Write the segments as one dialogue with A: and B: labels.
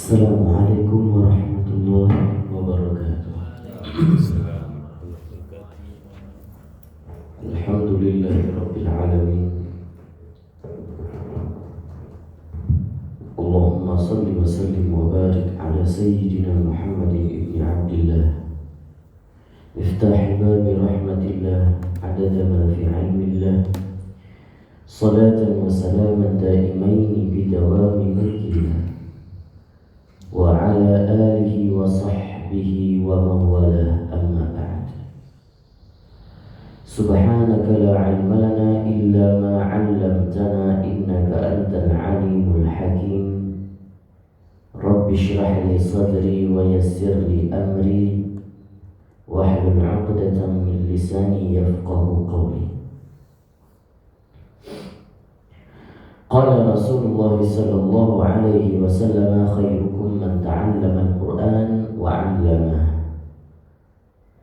A: Assalamualaikum warahmatullahi wabarakatuh. Alhamdulillahi alamin. Allahumma salli wa sallim wa barik ala sayyidina Muhammadin ibni Abdillah miftah babi rahmatillah adada ma fi ilmillah salatan wa salaman daimaini bidawami mulkillah wa ala alihi wa sahbihi wa mawalah amma ba'd. Subhanaka la ilma lana illa ma 'allamtana innaka antal alimul hakim. Rabbi shrah li sadri wa yassir li amri wahlul 'uqdatam min lisani yafqahu qawli. Qala Rasulullah sallallahu alaihi wasallam khairukum man ta'allama al-Qur'an wa 'allamahu.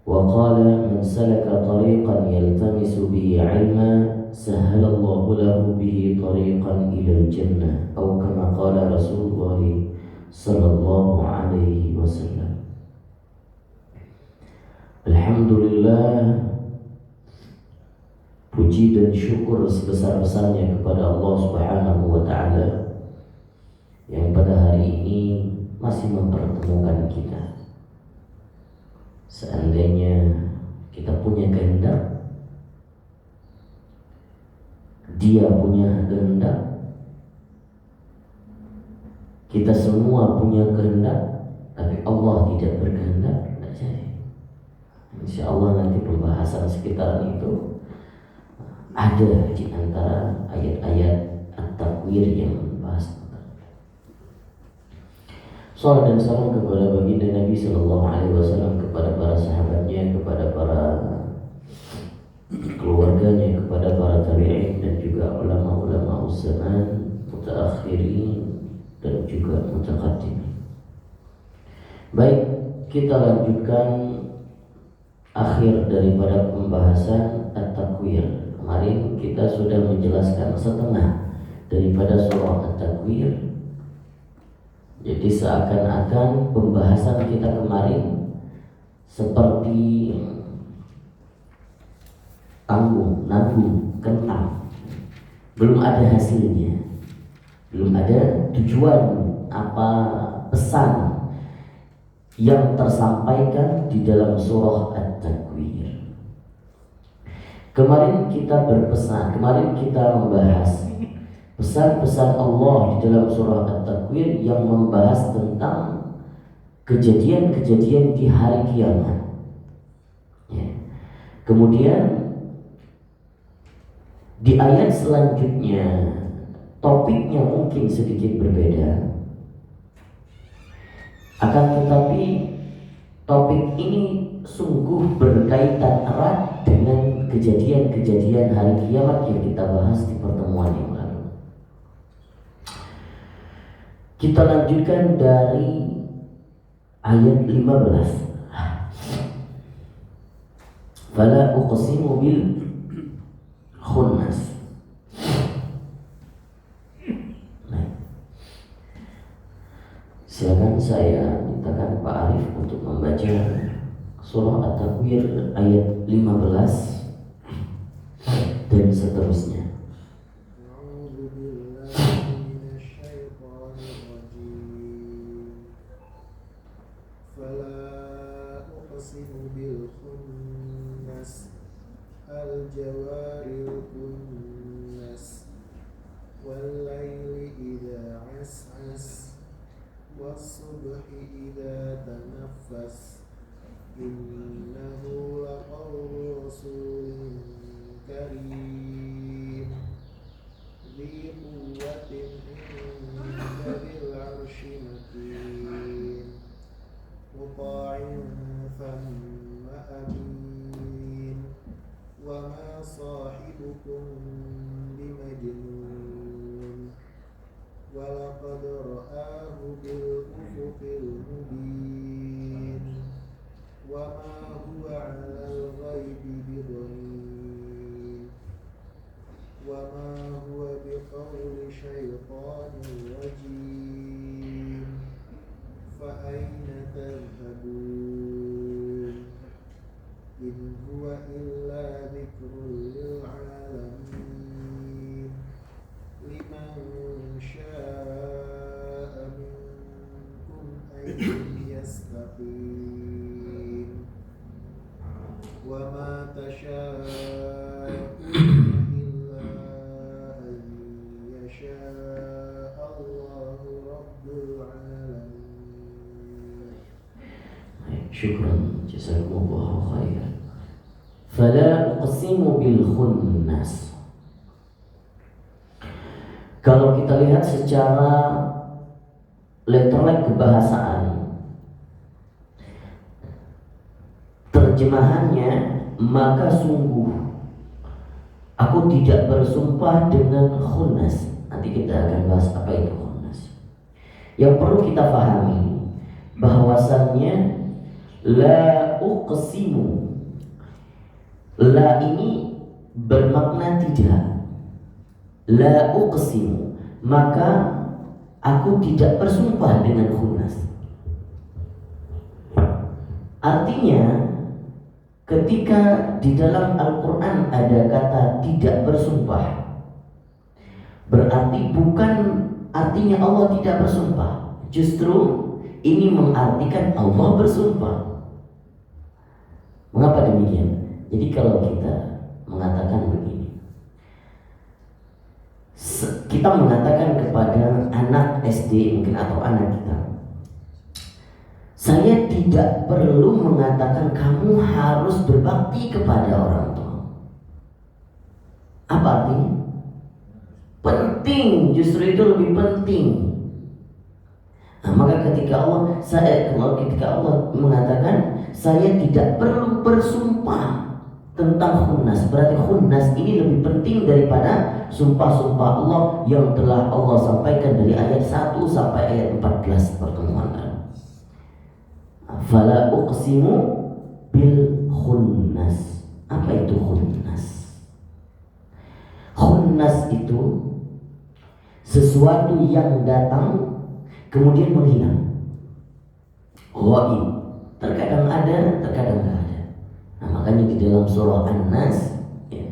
A: Wa qala man salaka tariqan yaltamisu bihi 'ilman sahhalallahu lahu bihi tariqan ila al-jannah atau kama qala Rasulullah sallallahu alaihi wasallam. Alhamdulillah, puji dan syukur sebesar-besarnya kepada Allah Subhanahu wa Ta'ala yang pada hari ini masih mempertemukan kita. Seandainya kita punya kehendak, Dia punya kehendak, kita semua punya kehendak, tapi Allah tidak berkehendak, tidak jadi. Insya Allah nanti pembahasan sekitaran itu ada di antara ayat-ayat At-Takwir yang membahas tentang. Salam dan salam kepada baginda Nabi Sallallahu Alaihi Wasallam, kepada para sahabatnya, kepada para keluarganya, kepada para tabi'in dan juga ulama-ulama zaman, mutaakhirin dan juga mutaqaddimin. Baik, kita lanjutkan akhir daripada pembahasan At-Takwir. Kemarin kita sudah menjelaskan setengah daripada surah At-Takwir. Jadi seakan-akan pembahasan kita kemarin seperti nanggung, kentang. Belum ada hasilnya, belum ada tujuan apa pesan yang tersampaikan di dalam surah At-Takwir. Kemarin kita membahas pesan-pesan Allah di dalam surah At-Takwir yang membahas tentang kejadian-kejadian di hari kiamat. Ya. Kemudian di ayat selanjutnya topiknya mungkin sedikit berbeda. Akan tetapi topik ini sungguh berkaitan erat dengan kejadian-kejadian hari kiamat yang kita bahas di pertemuan yang lalu. Kita lanjutkan dari ayat 15. Fala uqsimu bil khunnas. Silakan saya mintakan Pak Arif untuk membaca surah At-Takwir ayat 15 dan seterusnya.
B: Fala uqsimu bil khunnas al-jawaril kunnas wal laili idza as'as was-subhi idza tanaffas innahu laqawlu rasulin karim dhi quwwatin 'inda dhil 'arsyi makin muta'in thumma amin wa ma sahibukum bimajnun wa laqad ra'ahu bil ufuqil mubin wa ma huwa 'alal ghaibi bidhanin wa ma huwa biqawli syaitanir rajim تذهبون إن هو إلا ذكر للعالمين لمن شاء منكم أن يستقيم وما تشاءون إلا أن يشاء الله رب العالمين.
A: شكرا جزاكم الله خيرا. فلا أقسم بالخنس. Kalau kita lihat secara letterlek kebahasaan, terjemahannya, maka sungguh aku tidak bersumpah dengan khunnas. Nanti kita akan bahas apa itu khunnas. Yang perlu kita pahami bahwasannya la uqsimu, la ini bermakna tidak. La uqsimu, maka aku tidak bersumpah dengan khunnas. Artinya ketika di dalam Al-Quran ada kata tidak bersumpah, berarti bukan artinya Allah tidak bersumpah. Justru ini mengartikan Allah bersumpah. Mengapa demikian? Jadi kalau kita mengatakan begini, kita mengatakan kepada anak SD mungkin atau anak kita, saya tidak perlu mengatakan kamu harus berbakti kepada orang tua. Apa artinya? Penting, justru itu lebih penting. Nah, maka ketika Allah mengatakan saya tidak perlu bersumpah tentang khunnas, berarti khunnas ini lebih penting daripada sumpah-sumpah Allah yang telah Allah sampaikan dari ayat 1 sampai ayat 14 pertemuan lalu. Fala uqsimu bil khunnas. Apa itu khunnas? Khunnas itu sesuatu yang datang kemudian menghilang. Ghaib, terkadang ada, terkadang tidak ada. Nah, makanya di dalam surah An-Nas, ya,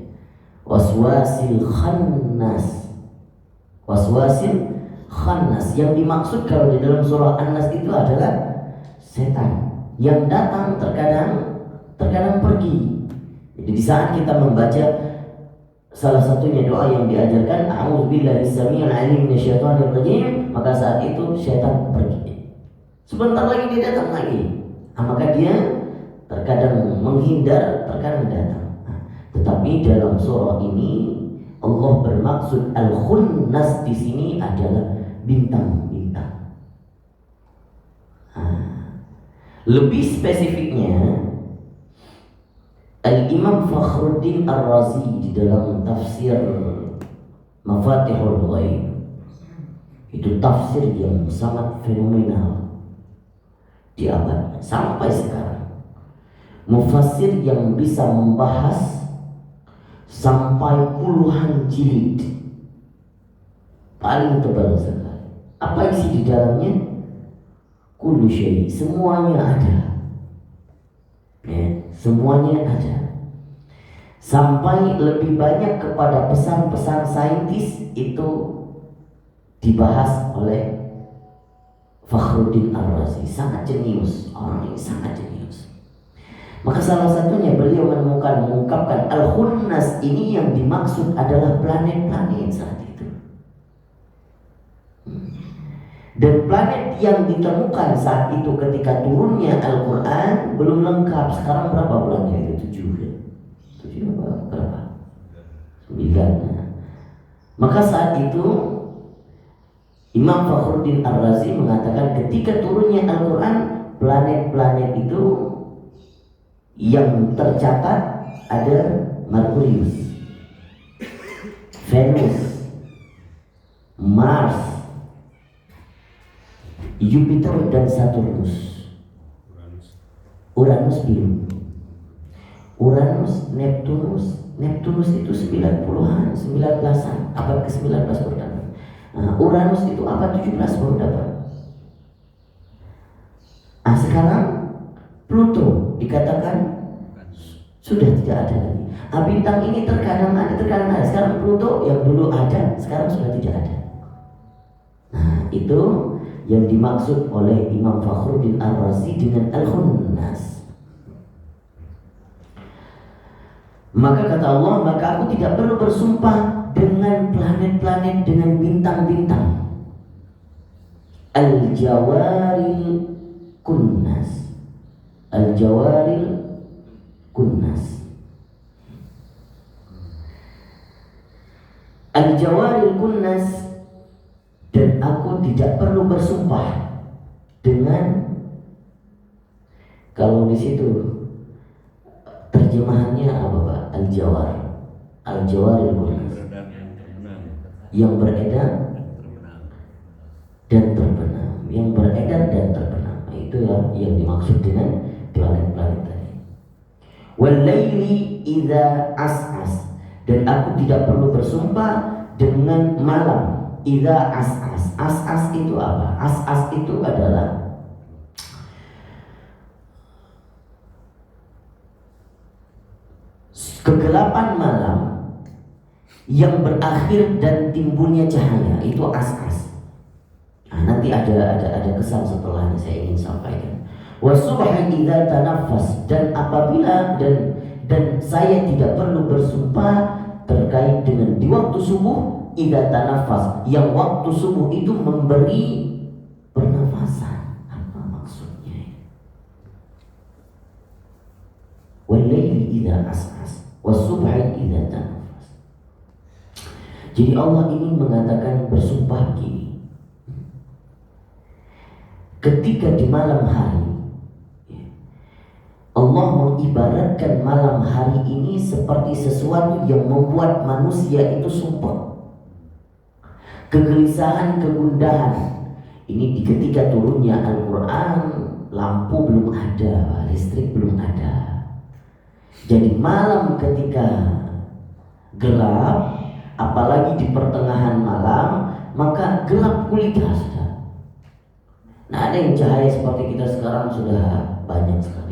A: waswasil khannas. Waswasil khannas, yang dimaksud kalau di dalam surah An-Nas itu adalah setan yang datang, terkadang pergi. Jadi di saat kita membaca salah satunya doa yang diajarkan, a'udzubillahi samii'il 'aliim minasyaitonir rajim, maka saat itu setan pergi. Sebentar lagi dia datang lagi. Nah, maka dia terkadang menghindar, terkadang datang. Nah, tetapi dalam surah ini Allah bermaksud al-khunnas di sini adalah bintang-bintang. Lebih spesifiknya, Al-Imam Fakhruddin Ar-Razi di dalam tafsir Mafatihul Ghaib, itu tafsir yang sangat fenomenal di abad sampai sekarang. Mufassir yang bisa membahas sampai puluhan jilid, paling tebal sekali. Apa isi di dalamnya? Kullu syai', semuanya ada. Ya, semuanya ada. Sampai lebih banyak kepada pesan-pesan saintis itu dibahas oleh Fakhruddin Ar-Razi. Sangat jenius, orang ini sangat jenius. Maka salah satunya beliau mengungkapkan al-khunnas ini yang dimaksud adalah planet-planet saat itu. Dan planet yang ditemukan saat itu ketika turunnya Al-Quran belum lengkap. Sekarang berapa bulannya? 7 ya? 7 berapa? 9. Maka saat itu Imam Fakhruddin Ar-Razi mengatakan ketika turunnya Al-Quran, planet-planet itu yang tercatat ada Merkurius, Venus, Mars, Jupiter dan Saturnus. Uranus belum. Uranus, Neptunus itu 90-an, 19-an, abad ke-19 baru dapat. Nah, Uranus itu abad 17 baru dapat. sekarang Pluto dikatakan sudah tidak ada lagi. Bintang ini terkadang ada, terkadang ada. Sekarang Pluto yang dulu ada, sekarang sudah tidak ada. Nah, itu yang dimaksud oleh Imam Fakhruddin Ar-Razi dengan Al-Khunnas. Maka kata Allah, maka aku tidak perlu bersumpah dengan planet-planet, dengan bintang-bintang. Al-Jawaril Kunnas. Al-Jawaril Kunnas. Al-Jawaril Kunnas. Dan aku tidak perlu bersumpah dengan, kalau di situ terjemahannya apa Pak? Al-Jawar, Al-Jawaril Kunnas, yang beredar dan terbenam, yang beredar dan terbenam. Itu yang dimaksud dengan planet-planet tadi. Wal-laili idza as'as. Dan aku tidak perlu bersumpah dengan malam idza as'as. As'as itu apa? As'as itu adalah kegelapan malam yang berakhir dan timbulnya cahaya. Itu as'as. Nah, nanti ada kesan setelahnya saya ingin sampaikan. Wasubhi idza tanaffas. Dan apabila dan saya tidak perlu bersumpah terkait dengan di waktu subuh idza tanaffas, yang waktu subuh itu memberi pernafasan. Apa maksudnya? Wal-laili idza as'as was-subhi idza tanaffas. Jadi Allah ingin mengatakan bersumpah begini. Ketika di malam hari, Allah mengibaratkan malam hari ini seperti sesuatu yang membuat manusia itu sumpah. Kegelisahan, kegundahan. Ini ketika turunnya Al-Quran, lampu belum ada, listrik belum ada. Jadi malam ketika gelap, apalagi di pertengahan malam, maka gelap gulita sudah. Nah, ada yang cahaya seperti kita sekarang sudah banyak sekali.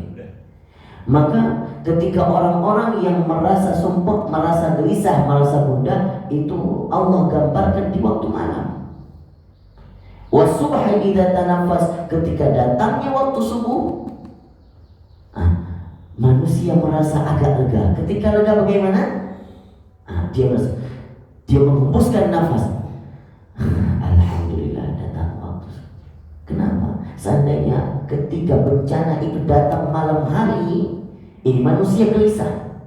A: Maka ketika orang-orang yang merasa sumpah, merasa gelisah, merasa gundah, itu Allah gambarkan di waktu malam. Wasubhi idza tanaffas, ketika datangnya waktu subuh, manusia merasa agak lega. Ketika lega bagaimana? Dia menghembuskan nafas. Alhamdulillah datang waktu. Kenapa? Seandainya ketika bencana itu datang malam hari, ini manusia gelisah.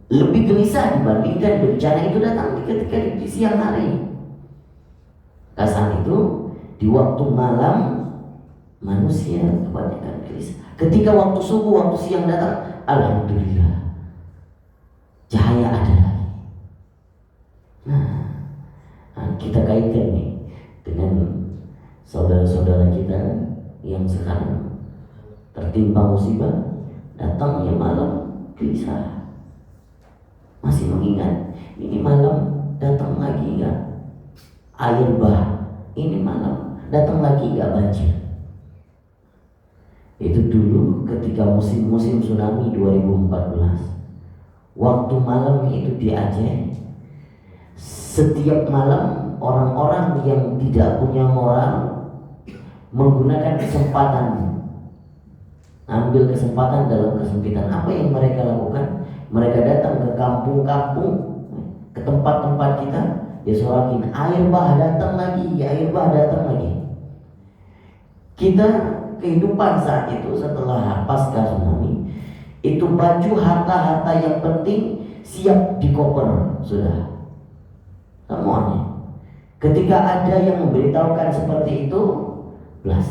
A: Lebih gelisah dibandingkan bencana itu datang ketika di siang hari. Kesan itu di waktu malam manusia kebanyakan gelisah. Ketika waktu subuh, waktu siang datang, alhamdulillah cahaya ada lagi. Nah, kita kaitkan nih dengan saudara-saudara kita yang sekarang tertimpa musibah, datangnya malam gelisah. Masih mengingat, ini malam datang lagi enggak air bah, ini malam datang lagi enggak banjir. Itu dulu ketika musim tsunami 2014. Waktu malam itu di Aceh, setiap malam orang-orang yang tidak punya moral menggunakan kesempatan, ambil kesempatan dalam kesempitan. Apa yang mereka lakukan? Mereka datang ke kampung-kampung, ke tempat-tempat kita, dia sorakin, air bah datang lagi, air bah datang lagi. Kita kehidupan saat itu setelah pasca tsunami, itu baju harta-harta yang penting siap dikoper sudah semuanya. Ketika ada yang memberitahukan seperti itu,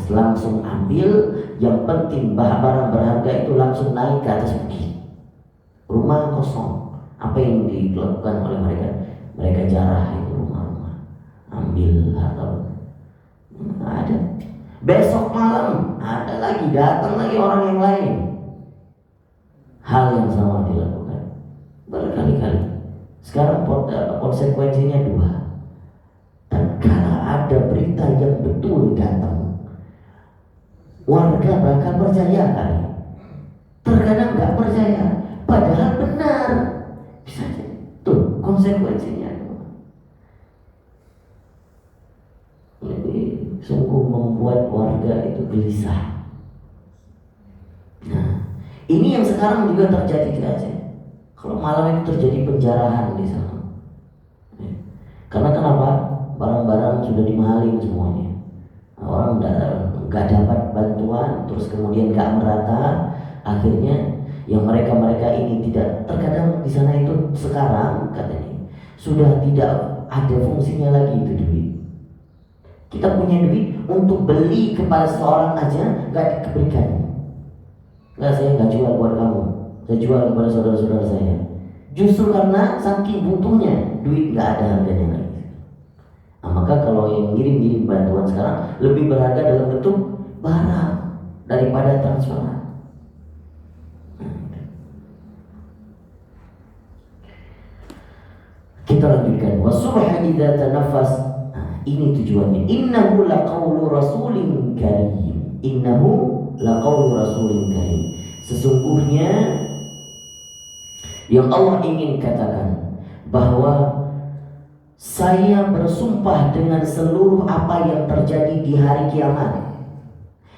A: langsung ambil. Yang penting barang berharga itu langsung naik ke atas bukit. Rumah kosong. Apa yang dilakukan oleh mereka? Mereka jarah itu rumah-rumah, ambil harta. Ada. Besok malam ada lagi, datang lagi orang yang lain. Hal yang sama dilakukan berkali-kali. Sekarang konsekuensinya dua. Dan kalau ada berita yang betul datang, warga bakal percaya kali. Terkadang nggak percaya, padahal benar. Bisa jadi. Tuh konsekuensinya. Jadi sungguh membuat warga itu gelisah. Nah, ini yang sekarang juga terjadi di Aceh. Kalau malam itu terjadi penjarahan di sana. Karena kenapa? Barang-barang sudah dimahalin semuanya. Nah, orang nggak dapat bantuan, terus kemudian nggak merata. Akhirnya yang mereka ini tidak, terkadang di sana itu sekarang katanya sudah tidak ada fungsinya lagi itu duit. Kita punya duit untuk beli kepada seorang aja nggak diberikan. Nggak, saya nggak jual buat kamu, saya jual kepada saudara-saudara saya. Justru karena saking butuhnya duit nggak ada harganya lagi. Nah, maka kalau yang ngirim bantuan sekarang lebih berharga dalam bentuk barang daripada transferan. Kita lanjutkan. Wasubha idza tanaffas. Ini tujuannya. Innahu laqaulu rasulin karim. Innahu laqaulu rasulin karim. Sesungguhnya yang Allah ingin katakan bahwa saya bersumpah dengan seluruh apa yang terjadi di hari kiamat.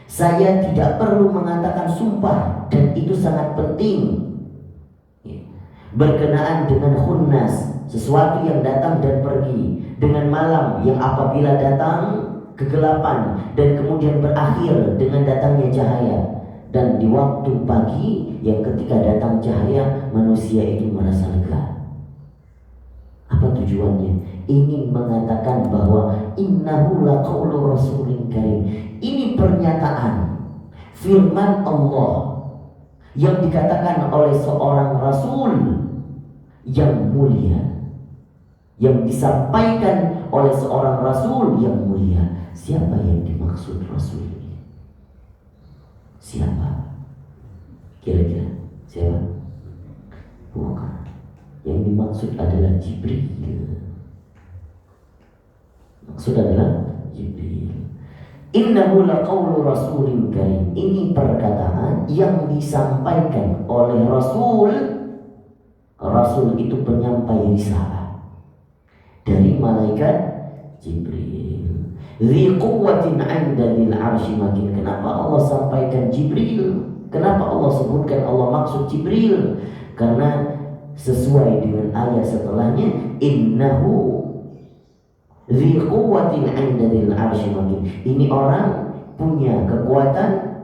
A: Saya tidak perlu mengatakan sumpah, dan itu sangat penting. Berkenaan dengan khunnas, sesuatu yang datang dan pergi, dengan malam yang apabila datang kegelapan dan kemudian berakhir dengan datangnya cahaya, dan di waktu pagi yang ketika datang cahaya manusia itu merasa lega. Apa tujuannya? Ingin mengatakan bahwa innahu laqaulu rasulin karim. Ini pernyataan firman Allah yang dikatakan oleh seorang rasul yang mulia, yang disampaikan oleh seorang rasul yang mulia. Siapa yang dimaksud rasul ini? Siapa? Kira-kira siapa? Bukan. Yang dimaksud adalah Jibril. Maksud adalah Jibril. Innahu laqaulu rasulin karim. Ini perkataan yang disampaikan oleh rasul. Rasul itu penyampai risalah dari malaikat Jibril. Dzi quwwatin 'inda dzil 'arsy makin. Kenapa Allah sampaikan Jibril? Kenapa Allah sebutkan, Allah maksud Jibril? Karena sesuai dengan ayat setelahnya, innahu dzi quwwatin 'inda dzil 'arsy makin. Ini orang punya kekuatan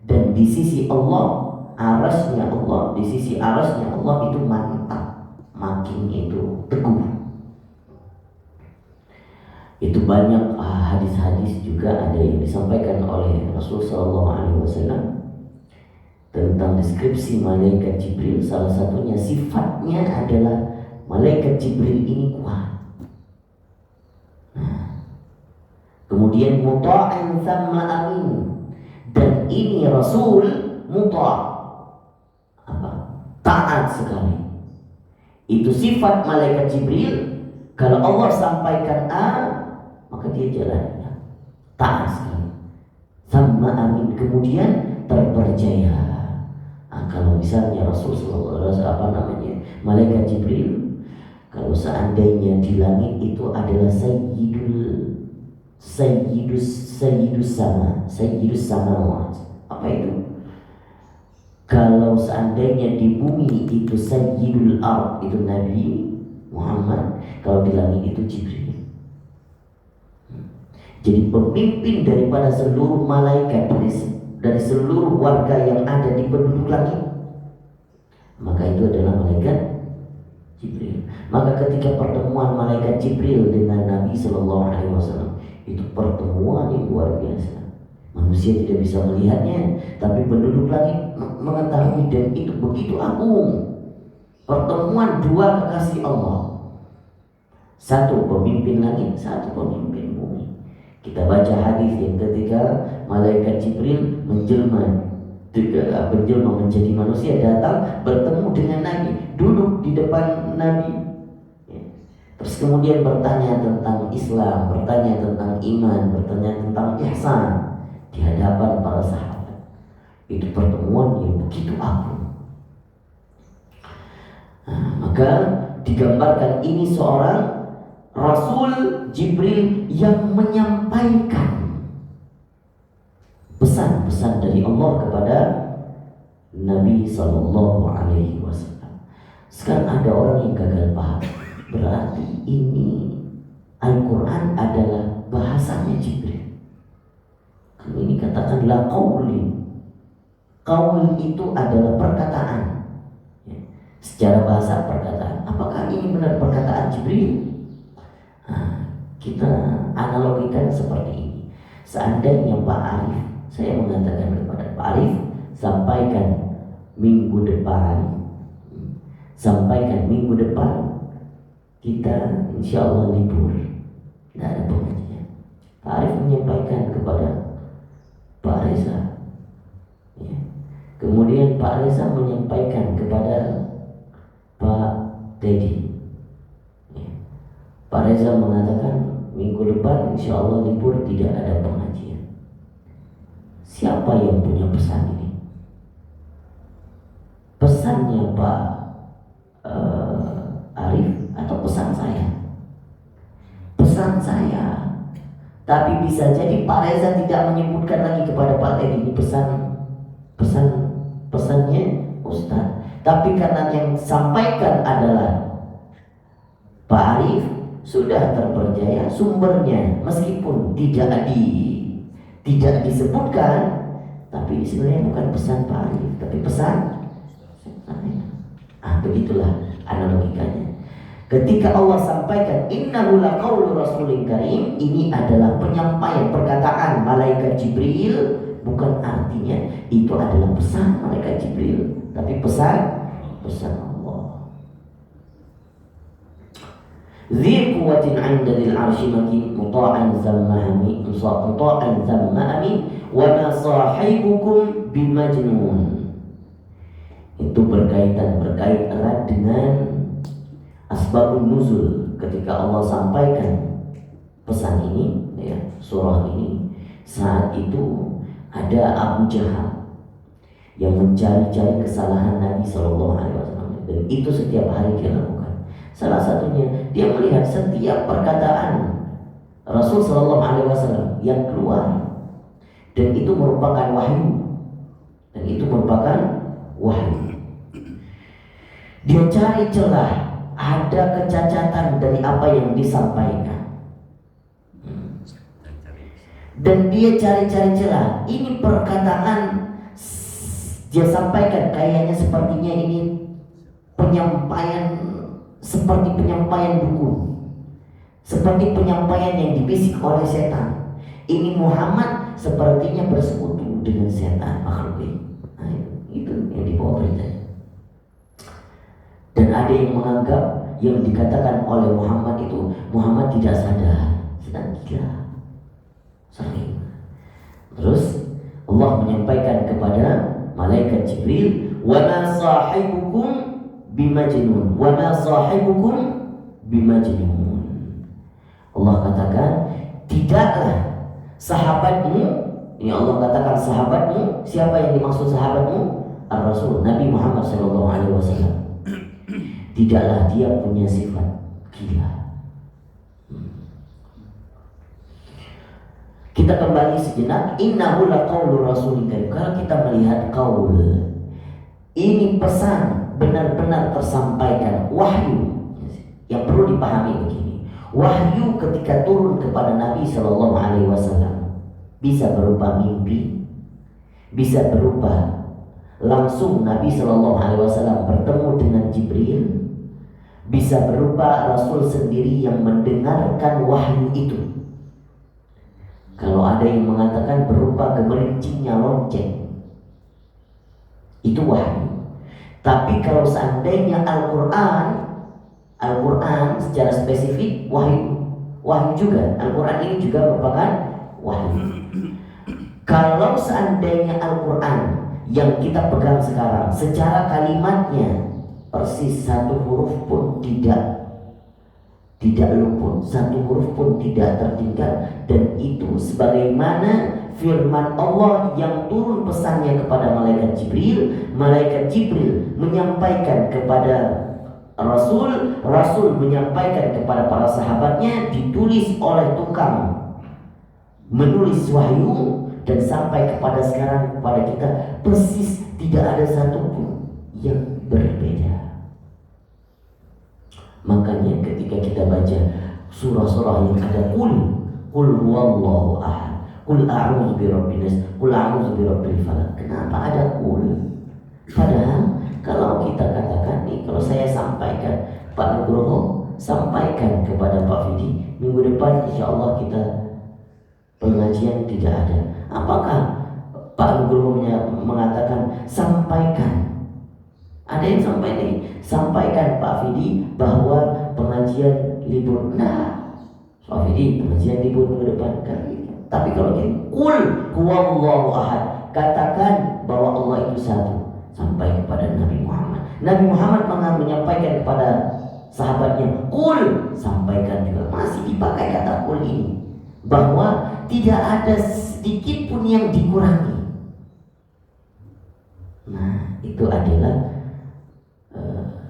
A: dan di sisi Allah, arasnya Allah, di sisi arasnya Allah itu mantap, makin itu teguh. Itu banyak hadis-hadis juga ada yang disampaikan oleh Rasulullah SAW tentang deskripsi malaikat Jibril. Salah satunya sifatnya adalah malaikat Jibril ini kuat. Kemudian muta'in thamma amin, dan ini Rasul muta', taat sekali. Itu sifat malaikat Jibril. Kalau Allah sampaikan A, maka dia jalan, taat sekali. Thamma amin, kemudian terpercaya. Kalau misalnya Rasulullah malaikat Jibril, kalau seandainya di langit itu adalah sayyidus samawat. Apa itu? Kalau seandainya di bumi itu sayyidul ard, itu Nabi Muhammad. Kalau di langit itu Jibril. Jadi pemimpin daripada seluruh malaikat, dari seluruh warga yang ada di penduduk langit, maka itu adalah malaikat Jibril. Maka ketika pertemuan malaikat Jibril dengan Nabi SAW, itu pertemuan yang luar biasa. Manusia tidak bisa melihatnya, tapi penduduk langit mengetahui, dan itu begitu agung. Pertemuan dua kekasih Allah, satu pemimpin langit, satu pemimpin bumi. Kita baca hadis yang ketika malaikat Jibril menjelma menjadi manusia, datang bertemu dengan Nabi, duduk di depan Nabi, terus kemudian bertanya tentang Islam, bertanya tentang iman, bertanya tentang ihsan. di hadapan para sahabat. Itu pertemuan yang begitu agung. Maka digambarkan ini seorang Rasul Jibril yang menyampaikan pesan-pesan dari Allah kepada Nabi Sallallahu Alaihi Wasallam. Sekarang ada orang yang gagal paham. Berarti ini Al-Quran adalah bahasanya Jibril. Ini katakanlah qauli. Qaul itu adalah perkataan. Secara bahasa perkataan. Apakah ini benar perkataan Jibril? Kita analogikan seperti ini. Seandainya Pak Arif, saya mengatakan kepada Pak Arif, sampaikan minggu depan kita insya Allah libur, tidak ada pengajian. Pak Arif menyampaikan kepada Pak Reza, ya. Kemudian Pak Reza menyampaikan kepada Pak Teddy, ya. Pak Reza mengatakan minggu depan insya Allah libur, tidak ada pengajian. Siapa yang punya pesan ini? Pesannya Pak Arif atau pesan saya? Pesan saya. Tapi bisa jadi Pak Reza tidak menyebutkan lagi kepada Pak Teddy ini pesannya Ustaz. Tapi karena yang sampaikan adalah Pak Arif, sudah terpercaya sumbernya, meskipun tidak disebutkan, tapi sebenarnya bukan pesan Pak Arif, tapi pesan saya. Begitulah analogikanya. Ketika Allah sampaikan innahu laqaulu rasulin karim, ini adalah penyampaian perkataan malaikat Jibril, bukan artinya itu adalah pesan malaikat Jibril, tapi pesan Allah. Dzi quwwatin 'inda dzil 'arsy makin muta'an zamma amin wa ma sahibukum bimajnun. Itu berkait erat dengan asbabun nuzul. Ketika Allah sampaikan pesan ini, ya, surah ini, saat itu ada Abu Jahal yang mencari-cari kesalahan Nabi Sallallahu Alaihi Wasallam, dan itu setiap hari dia lakukan. Salah satunya dia melihat setiap perkataan Rasul Sallallahu Alaihi Wasallam yang keluar, dan itu merupakan wahyu, Dia cari celah, ada kecacatan dari apa yang disampaikan, dan dia cari-cari celah. Ini perkataan dia sampaikan kayaknya sepertinya ini seperti penyampaian dukun, seperti penyampaian yang dibisik oleh setan. Ini Muhammad sepertinya bersekutu dengan setan, makhluk ini. Itu yang dibawa beritanya. Dan ada yang menganggap yang dikatakan oleh Muhammad itu, Muhammad tidak sadar, sedang gila. Terus Allah menyampaikan kepada malaikat Jibril, wa ma sahibukum bimajnun. Allah katakan, tidaklah sahabatmu, ini Allah katakan sahabatmu, siapa yang dimaksud sahabatmu? Ar-Rasul, Nabi Muhammad SAW. Tidaklah dia punya sifat gila. Kita kembali sejenak, innahu laqaulu rasulin karim. Kalau kita melihat qaul, ini pesan benar-benar tersampaikan, wahyu. Yang perlu dipahami begini, wahyu ketika turun kepada Nabi Sallallahu Alaihi Wasallam bisa berupa mimpi, bisa berupa langsung Nabi Sallallahu Alaihi Wasallam bertemu dengan Jibril, bisa berupa Rasul sendiri yang mendengarkan wahyu itu. Kalau ada yang mengatakan berupa gemerincingnya lonceng, itu wahyu. Tapi kalau seandainya Al-Quran secara spesifik wahyu juga. Al-Quran ini juga merupakan wahyu. Kalau seandainya Al-Quran yang kita pegang sekarang secara kalimatnya persis, satu huruf pun tidak luput, satu huruf pun tidak tertinggal, dan itu sebagaimana firman Allah yang turun pesannya kepada malaikat Jibril menyampaikan kepada Rasul menyampaikan kepada para sahabatnya, ditulis oleh tukang menulis wahyu, dan sampai kepada sekarang kepada kita persis, tidak ada satupun yang berbeda. Makanya ketika kita baca surah-surah yang ada qul huwallahu ahad, qul a'udzu birabbin nas, qul a'udzu birabbil falaq, kenapa ada qul? Padahal kalau kita katakan nih, kalau saya sampaikan, Pak Nugroho sampaikan kepada Pak Fidi, minggu depan insya Allah kita pengajian tidak ada. Apakah Pak Nugroho mengatakan sampaikan? Ada yang sampaikan Pak Fidi bahwa pengajian libur. Nah, Pak Fidi pengajian libur minggu depan kan? Tapi kalau gini, qul huwallahu ahad, katakan bahwa Allah itu satu. Sampai kepada Nabi Muhammad. Nabi Muhammad menyampaikan kepada sahabatnya, qul, sampaikan juga. Masih dipakai kata qul ini, bahwa tidak ada sedikit pun yang dikurangi. Nah, itu adalah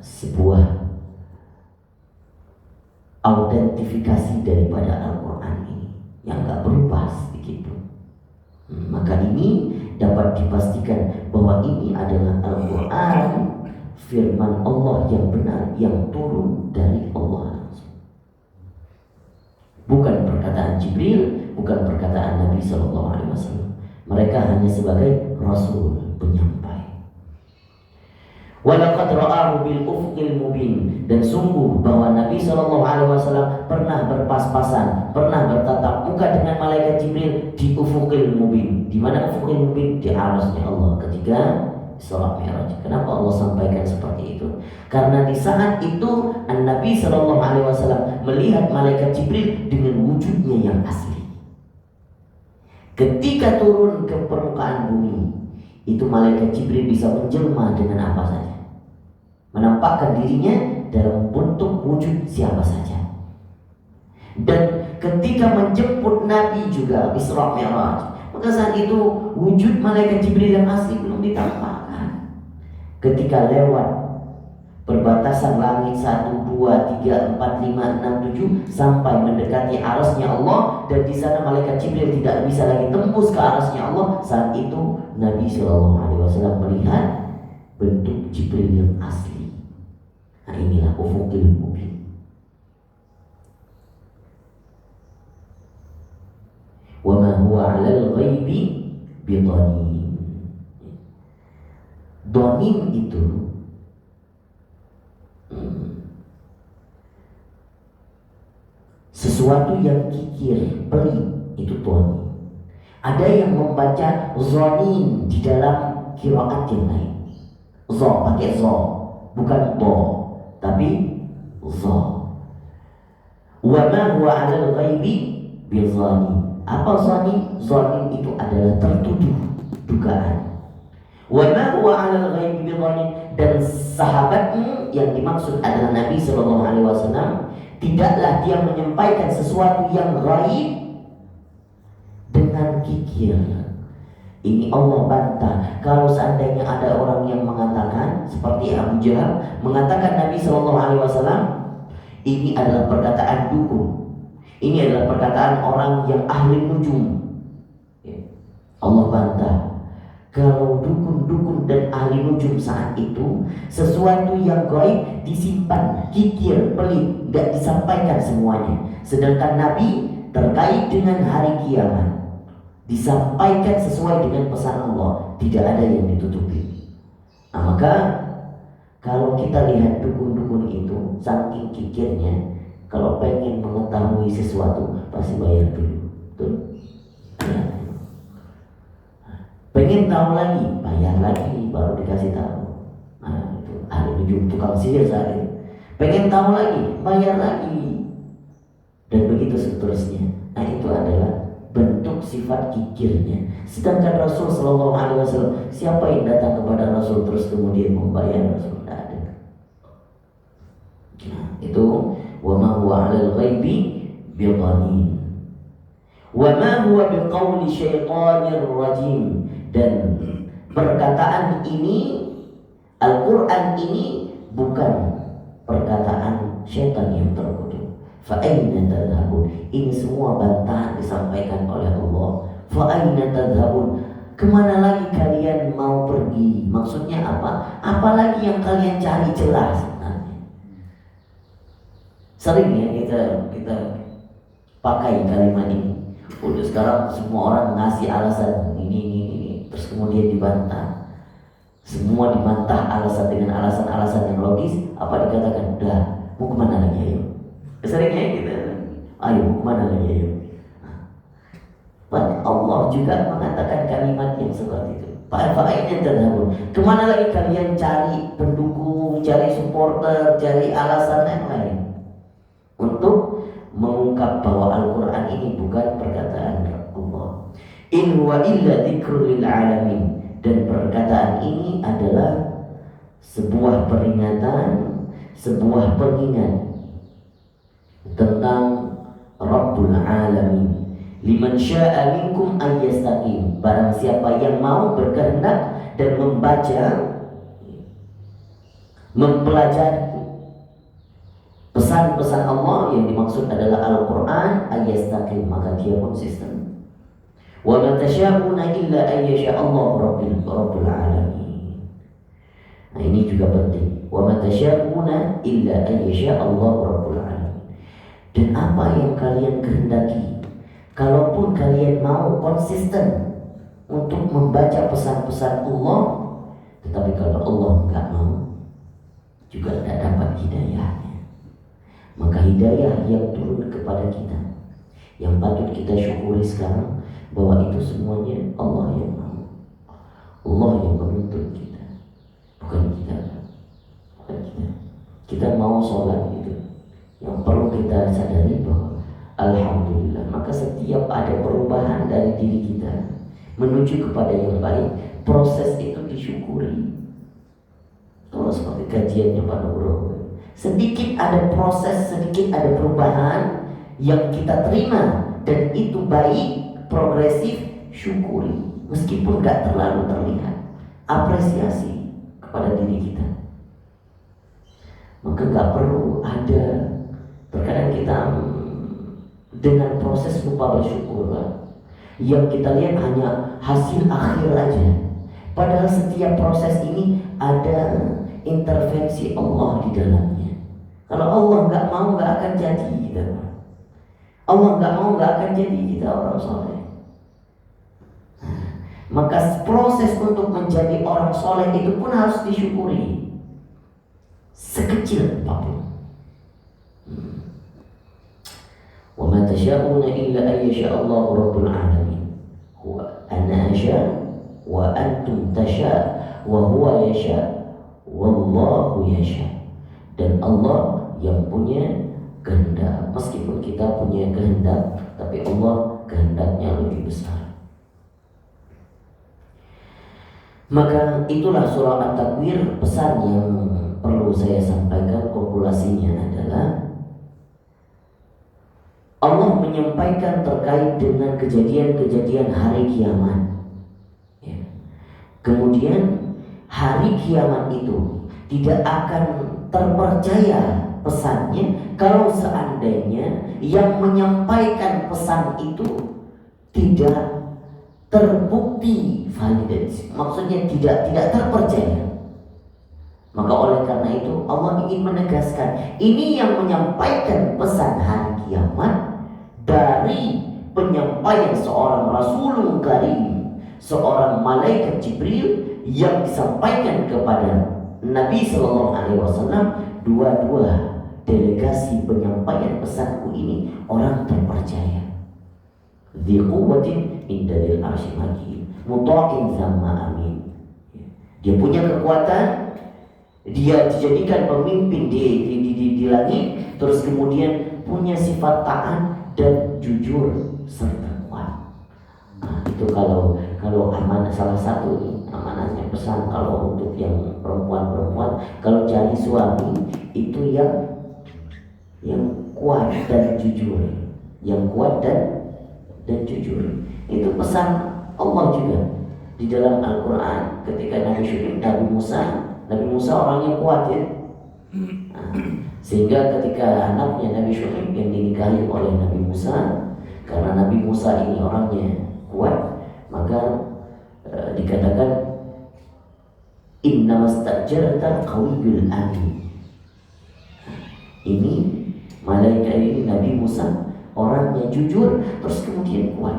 A: sebuah autentifikasi daripada Al-Quran ini yang gak berubah sedikit pun. Maka ini dapat dipastikan bahwa ini adalah Al-Quran, firman Allah yang benar, yang turun dari Allah. Bukan perkataan Jibril, bukan perkataan Nabi SAW. Mereka hanya sebagai Rasul, penyampai. Walaqad ra'ahu bil ufuqil mubin, dan sungguh bahwa Nabi SAW pernah berpas-pasan, pernah bertatap muka dengan malaikat Jibril di ufuqil mubin. Di mana ufuqil mubin? Di arasnya Allah ketika Isra Mi'raj. Kenapa Allah sampaikan seperti itu? Karena di saat itu Nabi SAW melihat malaikat Jibril dengan wujudnya yang asli. Ketika turun ke permukaan bumi, itu malaikat Jibril bisa menjelma dengan apa saja, menampakkan dirinya dalam bentuk wujud siapa saja. Dan ketika menjemput Nabi juga Isra Mi'raj, maka saat itu wujud malaikat Jibril yang asli belum ditampakkan. Ketika lewat perbatasan langit 1, 2, 3, 4, 5, 6, 7 sampai mendekati arasnya Allah, dan di sana malaikat Jibril tidak bisa lagi tembus ke arasnya Allah, saat itu Nabi SAW melihat bentuk Jibril yang asli. Nah, inilah ufuqil mubin. Wa ma huwa 'alal ghaibi bidhanin. Dhanin itu sesuatu yang kikir, pelik, itu dhanin. Ada yang membaca dhanin di dalam qiraat yang lain. Dha pakai dha, bukan dha, tapi dha. Wa ma huwa 'alal ghaibi bidhanin. Apa dhanin? Dhanin itu adalah tertuduh, dugaan. Wa ma huwa 'alal ghaibi bidhanin, dan sahabatmu yang dimaksud adalah Nabi SAW, tidaklah dia menyampaikan sesuatu yang gaib dengan kikir. Ini Allah bantah. Kalau seandainya ada orang yang mengatakan seperti Abu Jahal mengatakan Nabi SAW, ini adalah perkataan dukun, ini adalah perkataan orang yang ahli nujum, Allah bantah. Kalau dukun-dukun dan ahli nujum saat itu, sesuatu yang gaib disimpan, kikir, pelik, tidak disampaikan semuanya. Sedangkan Nabi terkait dengan hari kiamat disampaikan sesuai dengan pesan Allah, tidak ada yang ditutupi. Nah, maka kalau kita lihat dukun-dukun itu, saking kikirnya, kalau pengen mengetahui sesuatu pasti bayar dulu, betul? Ya. Pengen tahu lagi, bayar lagi, baru dikasih tahu. Nah, itu ahli nujum, tukang sihir saat itu. Pengen tahu lagi, bayar lagi, dan begitu seterusnya. Nah, itu adalah bentuk sifat kikirnya. Sedangkan Rasul SAW, siapa yang datang kepada Rasul terus kemudian membayar Rasul? Tidak ada. Nah, itu wa ma huwa 'alal ghaibi bidhanin. Wa ma huwa biqauli syaitanir rajim, dan perkataan ini, Al-Quran ini bukan perkataan syaitan yang terkutuk. Fa aina tadhhabun, ini semua bantahan disampaikan oleh Allah. Fa aina tadhhabun, kemana lagi kalian mau pergi? Maksudnya apa? Apalagi yang kalian cari celah sebenarnya. Sering ya kita pakai kalimat ini. Udah sekarang semua orang ngasih alasan ini, terus kemudian dibantah. Semua dibantah alasan dengan alasan-alasan yang logis. Apa dikatakan? Udah, mau kemana lagi ayo? Seringnya gitu. Ayo, mau kemana lagi ayo? Allah juga mengatakan kalimat yang seperti itu. Fa'aina tadhhabun, kemana lagi kalian cari pendukung, cari supporter, cari alasan yang lain untuk mengungkap bahwa Al-Quran ini bukan perkataan Allah. In huwa illa dzikrul lil alamin, dan perkataan ini adalah sebuah peringatan, sebuah pengingat tentang Rabbul Alamin. Liman syaa minkum ayyastaqim, barang siapa yang mau berkehendak dan membaca, mempelajari pesan-pesan Allah, yang dimaksud adalah Al-Quran, ayyastaqim, maka dia konsisten. Wa ma tasyaa'una illa ayyasha Allah rabbul alamin. Nah ini juga penting. Wa ma tasyaa'una illa ayyasha Allah rabbul alamin. Dan apa yang kalian kehendaki, kalaupun kalian mau konsisten untuk membaca pesan-pesan Allah, tetapi kalau Allah enggak mau, juga tidak dapat hidayahnya. Maka hidayah yang turun kepada kita, yang patut kita syukuri sekarang, bahwa itu semuanya Allah yang mau. Allah yang menuntut kita, bukan kita. Kita mau sholat itu, yang perlu kita sadari bahwa alhamdulillah, maka setiap ada perubahan dari diri kita menuju kepada yang baik, proses itu disyukuri. Kalau seperti kajiannya Pak Nugroho, sedikit ada proses, sedikit ada perubahan yang kita terima, dan itu baik, progresif, syukuri. Meskipun gak terlalu terlihat, apresiasi kepada diri kita. Maka gak perlu ada, terkadang kita dengan proses lupa bersyukur. Yang kita lihat hanya hasil akhir aja, padahal setiap proses ini ada intervensi Allah di dalamnya. Kalau Allah nggak mau, nggak akan jadi kita. Allah nggak mau, nggak akan jadi kita orang soleh. Maka proses untuk menjadi orang soleh itu pun harus disyukuri, sekecil apapun. Wa ma tasyaa'una illa ayyasha Allah rabbul alamin. Huwa ana asya wa antum tasya wa huwa yasha wallahu yasha. Dan Allah yang punya kehendak, meskipun kita punya kehendak, tapi Allah kehendaknya lebih besar. Maka itulah surah At-Takwir. Pesan yang perlu saya sampaikan, konklusinya adalah Allah menyampaikan terkait dengan kejadian-kejadian hari kiamat. Ya. Kemudian hari kiamat itu tidak akan terpercaya pesannya kalau seandainya yang menyampaikan pesan itu tidak terbukti validasi, maksudnya tidak terpercaya. Maka oleh karena itu Allah ingin menegaskan, ini yang menyampaikan pesan hari kiamat dari penyampaian seorang Rasulul Karim, seorang malaikat Jibril yang disampaikan kepada Nabi Sallallahu Alaihi Wasallam. Dua-dua delegasi penyampaian pesanku ini orang terpercaya. Dzi quwwatin inda dzil arsy makin, muta'in tsumma amin. Dia punya kekuatan, dia dijadikan pemimpin di langit, terus kemudian punya sifat taat dan jujur serta kuat. Nah, itu kalau amanah, salah satu amanahnya pesan kalau untuk yang perempuan, kalau cari suami itu yang kuat dan jujur, yang kuat dan dan jujur. Itu pesan Allah juga di dalam Al-Quran ketika Nabi Musa orangnya kuat ya. Nah, sehingga ketika anaknya Nabi Syuaib yang dinikahi oleh Nabi Musa, karena Nabi Musa ini orangnya kuat, maka dikatakan innamastajjarta qawiyul amin. Ini malaikat ini Nabi Musa orangnya jujur terus kemudian kuat.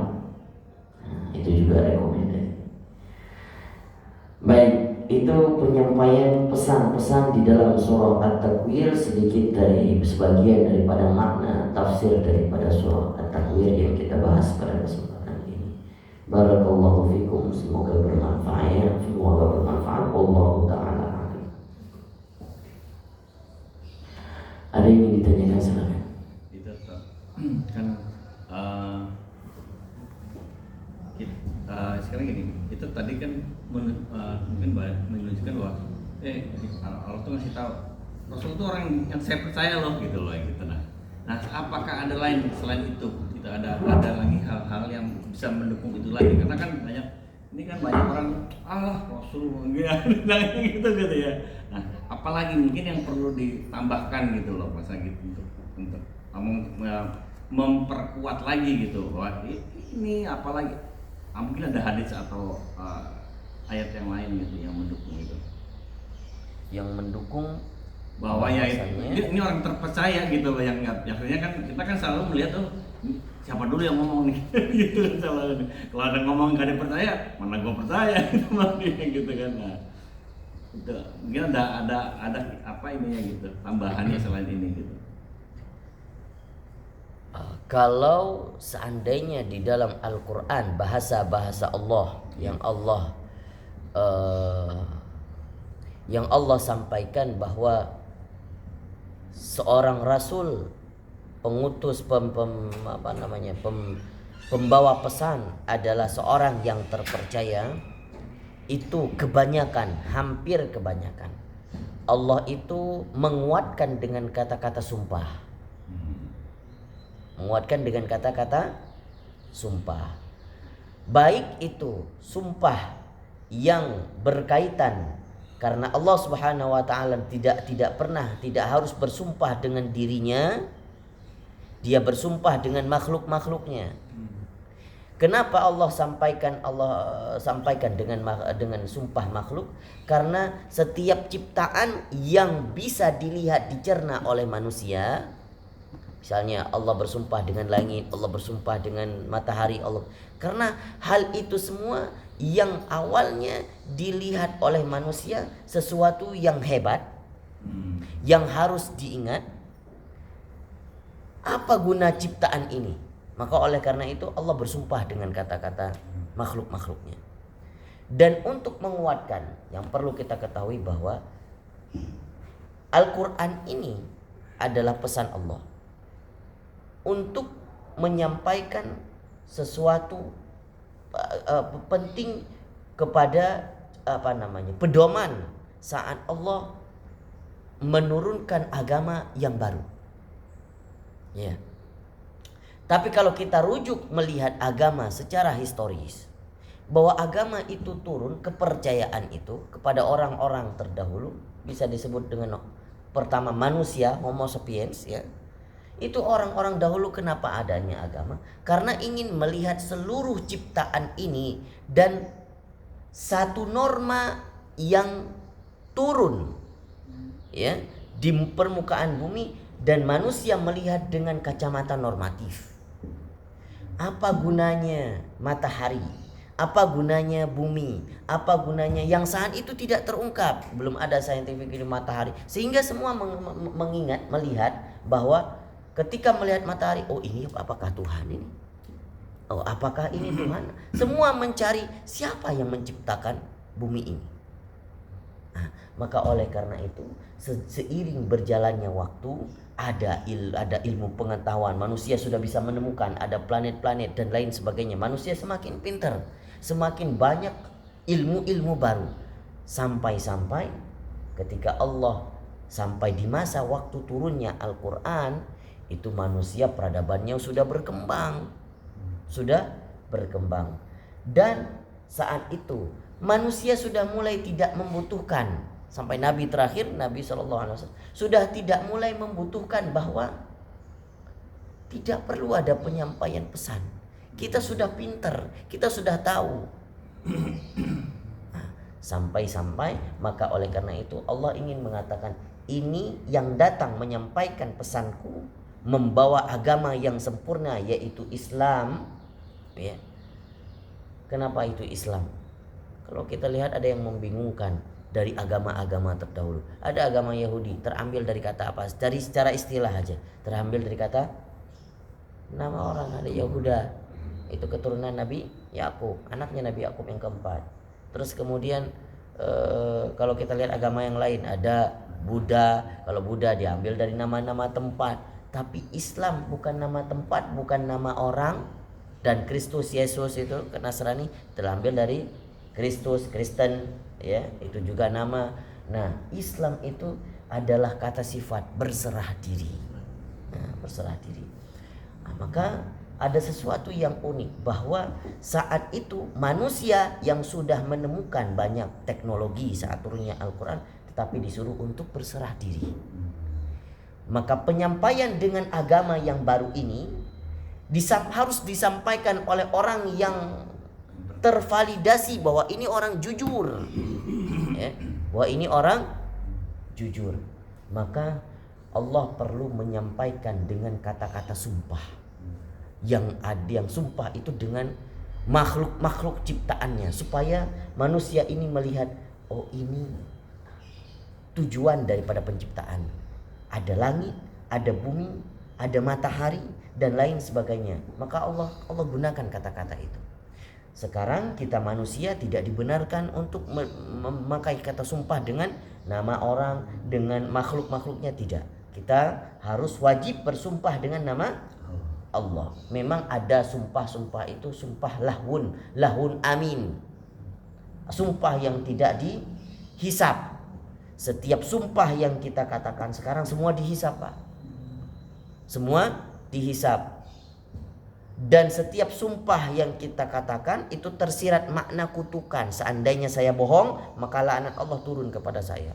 A: Nah, itu juga rekomendasi. Baik, itu penyampaian pesan-pesan di dalam surah At-Takwir, sedikit dari sebagian daripada makna tafsir daripada surah At-Takwir yang kita bahas pada kesempatan ini. Barakallahu fikum, semoga bermanfaat. Wallahu ta'ala alim. Ada yang ingin ditanyakan, silakan.
C: Itu kan sekarang gini, itu tadi kan mungkin menunjukkan bahwa Allah tuh ngasih tahu Rasul itu orang yang saya percaya loh gitu loh yang gitu. Nah apakah ada lain selain itu? Tidak ada lagi hal-hal yang bisa mendukung itu lagi, karena kan banyak orang Rasul gitu ya. Nah apalagi mungkin yang perlu ditambahkan gitu loh masa gitu untuk memperkuat lagi gitu bahwa ini apalagi mungkin ada hadis atau ayat yang lain gitu yang mendukung itu,
A: yang mendukung
C: bahwa ya ini orang terpercaya gitu loh, yang akhirnya kan kita kan selalu melihat siapa dulu yang ngomong nih gitu kan, selalu kalau ada ngomong nggak dipercaya mana gue percaya gitu kan. Nah itu mungkin ada apa ininya gitu tambahannya selain ini gitu.
A: Kalau seandainya di dalam Al-Quran bahasa Allah yang Allah sampaikan bahwa seorang rasul, pengutus, pembawa pesan adalah seorang yang terpercaya, itu hampir kebanyakan Allah itu menguatkan dengan kata-kata sumpah. Baik itu sumpah yang berkaitan, karena Allah Subhanahu wa taala tidak harus bersumpah dengan dirinya, dia bersumpah dengan makhluk-makhluknya. Kenapa Allah sampaikan dengan sumpah makhluk? Karena setiap ciptaan yang bisa dilihat dicerna oleh manusia, misalnya Allah bersumpah dengan langit, Allah bersumpah dengan matahari, karena hal itu semua yang awalnya dilihat oleh manusia sesuatu yang hebat, yang harus diingat. Apa guna ciptaan ini? Maka oleh karena itu Allah bersumpah dengan kata-kata makhluk-makhluknya. Dan untuk menguatkan, yang perlu kita ketahui bahwa Al-Quran ini adalah pesan Allah untuk menyampaikan sesuatu penting kepada pedoman saat Allah menurunkan agama yang baru. Ya. Tapi kalau kita rujuk melihat agama secara historis, bahwa agama itu turun, kepercayaan itu kepada orang-orang terdahulu, bisa disebut dengan pertama manusia, Homo sapiens ya. Itu orang-orang dahulu kenapa adanya agama? Karena ingin melihat seluruh ciptaan ini dan satu norma yang turun ya di permukaan bumi, dan manusia melihat dengan kacamata normatif. Apa gunanya matahari? Apa gunanya bumi? Apa gunanya yang saat itu tidak terungkap, belum ada scientific ilmu matahari, sehingga semua melihat bahwa ketika melihat matahari, oh ini apakah Tuhan ini? Oh apakah ini Tuhan? Semua mencari siapa yang menciptakan bumi ini. Nah, maka oleh karena itu seiring berjalannya waktu, ada ilmu pengetahuan, manusia sudah bisa menemukan ada planet-planet dan lain sebagainya. Manusia semakin pintar, semakin banyak ilmu-ilmu baru, sampai ketika Allah sampai di masa waktu turunnya Al-Quran, itu manusia peradabannya sudah berkembang,
D: sudah berkembang. Dan saat itu manusia sudah mulai tidak membutuhkan, sampai Nabi terakhir, Nabi SAW sudah tidak mulai membutuhkan bahwa tidak perlu ada penyampaian pesan. Kita sudah pinter, kita sudah tahu. Sampai-sampai maka oleh karena itu Allah ingin mengatakan, ini yang datang menyampaikan pesanku, membawa agama yang sempurna yaitu Islam, ya. Kenapa itu Islam? Kalau kita lihat ada yang membingungkan dari agama-agama terdahulu. Ada agama Yahudi, terambil dari kata apa? Dari secara istilah aja, terambil dari kata nama orang. Ada Yahuda, itu keturunan Nabi Yakub, anaknya Nabi Yakub yang keempat. Terus kemudian kalau kita lihat agama yang lain, ada Buddha. Kalau Buddha diambil dari nama-nama tempat. Tapi Islam bukan nama tempat, bukan nama orang. Dan Kristus, Yesus itu Nasrani terambil dari Kristus, Kristen, ya, itu juga nama. Nah, Islam itu adalah kata sifat berserah diri. Nah, berserah diri. Nah, maka ada sesuatu yang unik bahwa saat itu manusia yang sudah menemukan banyak teknologi saat turunnya Al-Quran, tetapi disuruh untuk berserah diri. Maka penyampaian dengan agama yang baru ini harus disampaikan oleh orang yang tervalidasi bahwa ini orang jujur, ya, bahwa ini orang jujur. Maka Allah perlu menyampaikan dengan kata-kata sumpah. Yang sumpah itu dengan makhluk-makhluk ciptaannya, supaya manusia ini melihat, oh ini tujuan daripada penciptaan. Ada langit, ada bumi, ada matahari dan lain sebagainya. Maka Allah gunakan kata-kata itu. Sekarang kita manusia tidak dibenarkan untuk memakai kata sumpah dengan nama orang, dengan makhluk-makhluknya, tidak. Kita harus wajib bersumpah dengan nama Allah. Memang ada sumpah-sumpah itu sumpah lahun amin. Sumpah yang tidak dihisap. Setiap sumpah yang kita katakan sekarang semua dihisap, Pak. Semua dihisap. Dan setiap sumpah yang kita katakan itu tersirat makna kutukan. Seandainya saya bohong, maka laknat Allah turun kepada saya.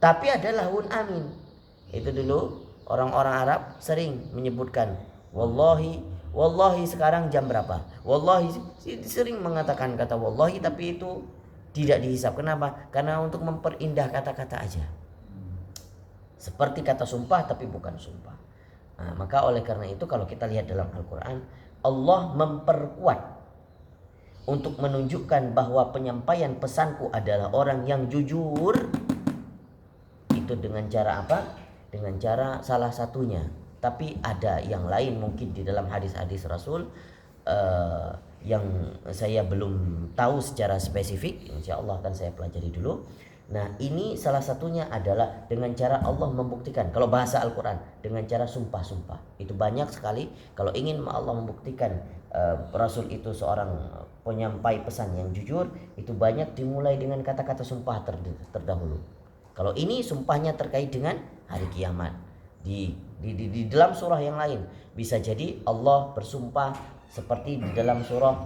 D: Tapi ada lahun amin. Itu dulu orang-orang Arab sering menyebutkan wallahi sekarang jam berapa? Wallahi, sering mengatakan kata wallahi, tapi itu tidak dihisap. Kenapa? Karena untuk memperindah kata-kata aja. Seperti kata sumpah tapi bukan sumpah. Nah, maka oleh karena itu kalau kita lihat dalam Al-Quran, Allah memperkuat untuk menunjukkan bahwa penyampaian pesanku adalah orang yang jujur. Itu dengan cara apa? Dengan cara salah satunya. Tapi ada yang lain mungkin di dalam hadis-hadis Rasul yang saya belum tahu secara spesifik. Insya Allah akan saya pelajari dulu. Nah, ini salah satunya adalah dengan cara Allah membuktikan. Kalau bahasa Al-Quran dengan cara sumpah-sumpah. Itu banyak sekali. Kalau ingin Allah membuktikan Rasul itu seorang penyampai pesan yang jujur, itu banyak dimulai dengan kata-kata sumpah terdahulu. Kalau ini sumpahnya terkait dengan hari kiamat. Di dalam surah yang lain bisa jadi Allah bersumpah seperti di dalam surah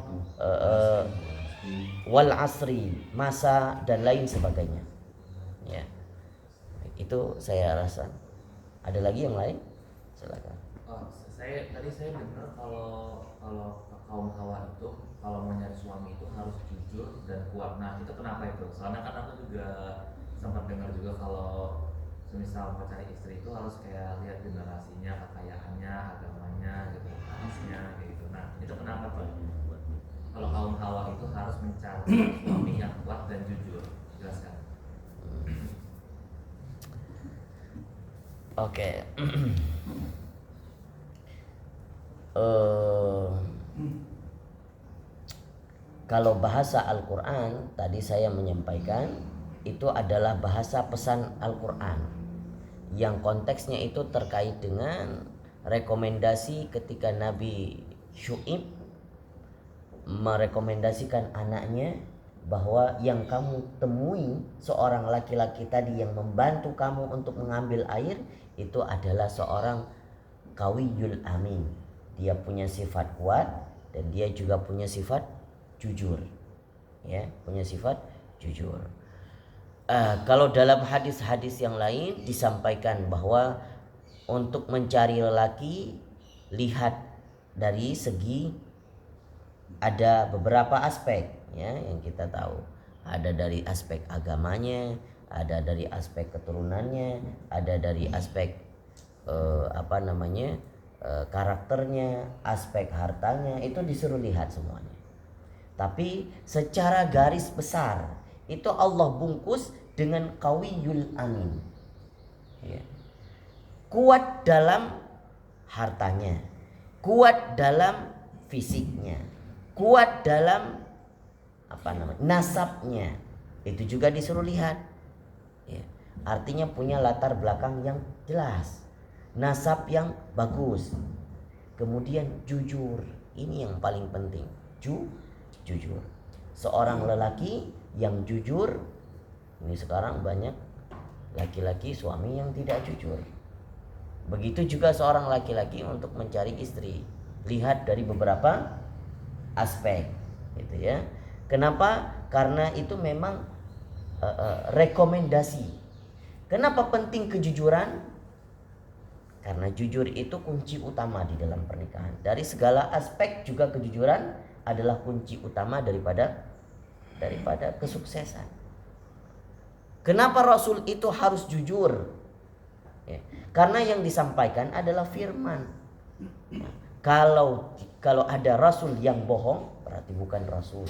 D: wal asri, masa dan lain sebagainya. Ya, itu saya rasa. Ada lagi yang lain? Silakan.
E: Saya dengar kalau kaum Hawa itu kalau mau nyari suami itu harus jujur dan kuat. Nah, itu kenapa itu? Soalnya kan aku juga sempat dengar juga kalau semisal mau cari istri itu harus kayak lihat generasinya, kekayaannya, agamanya, gitu, rasnya, gitu. Nah, itu kenapa tuh? Kalau kaum Hawa itu harus mencari suami yang kuat dan jujur. Jelaskan.
D: Oke. Kalau bahasa Al-Quran tadi saya menyampaikan itu adalah bahasa pesan Al-Quran yang konteksnya itu terkait dengan rekomendasi ketika Nabi Syu'ib merekomendasikan anaknya bahwa yang kamu temui seorang laki-laki tadi yang membantu kamu untuk mengambil air itu adalah seorang qawiyul amin, dia punya sifat kuat dan dia juga punya sifat jujur. Ya, punya sifat jujur. Kalau dalam hadis-hadis yang lain disampaikan bahwa untuk mencari lelaki lihat dari segi ada beberapa aspek ya yang kita tahu. Ada dari aspek agamanya, ada dari aspek keturunannya, ada dari aspek karakternya, aspek hartanya, itu disuruh lihat semuanya. Tapi secara garis besar itu Allah bungkus dengan qawiyul amin. Ya. Kuat dalam hartanya, kuat dalam fisiknya, kuat dalam nasabnya, itu juga disuruh lihat. Ya. Artinya punya latar belakang yang jelas, nasab yang bagus, kemudian jujur. Ini yang paling penting, jujur. Seorang lelaki yang jujur, ini sekarang banyak laki-laki suami yang tidak jujur. Begitu juga seorang laki-laki untuk mencari istri, lihat dari beberapa aspek, gitu ya. Kenapa? Karena itu memang rekomendasi. Kenapa penting kejujuran? Karena jujur itu kunci utama di dalam pernikahan. Dari segala aspek juga kejujuran adalah kunci utama daripada kesuksesan. Kenapa Rasul itu harus jujur? Ya, karena yang disampaikan adalah firman. Kalau ada Rasul yang bohong, berarti bukan Rasul.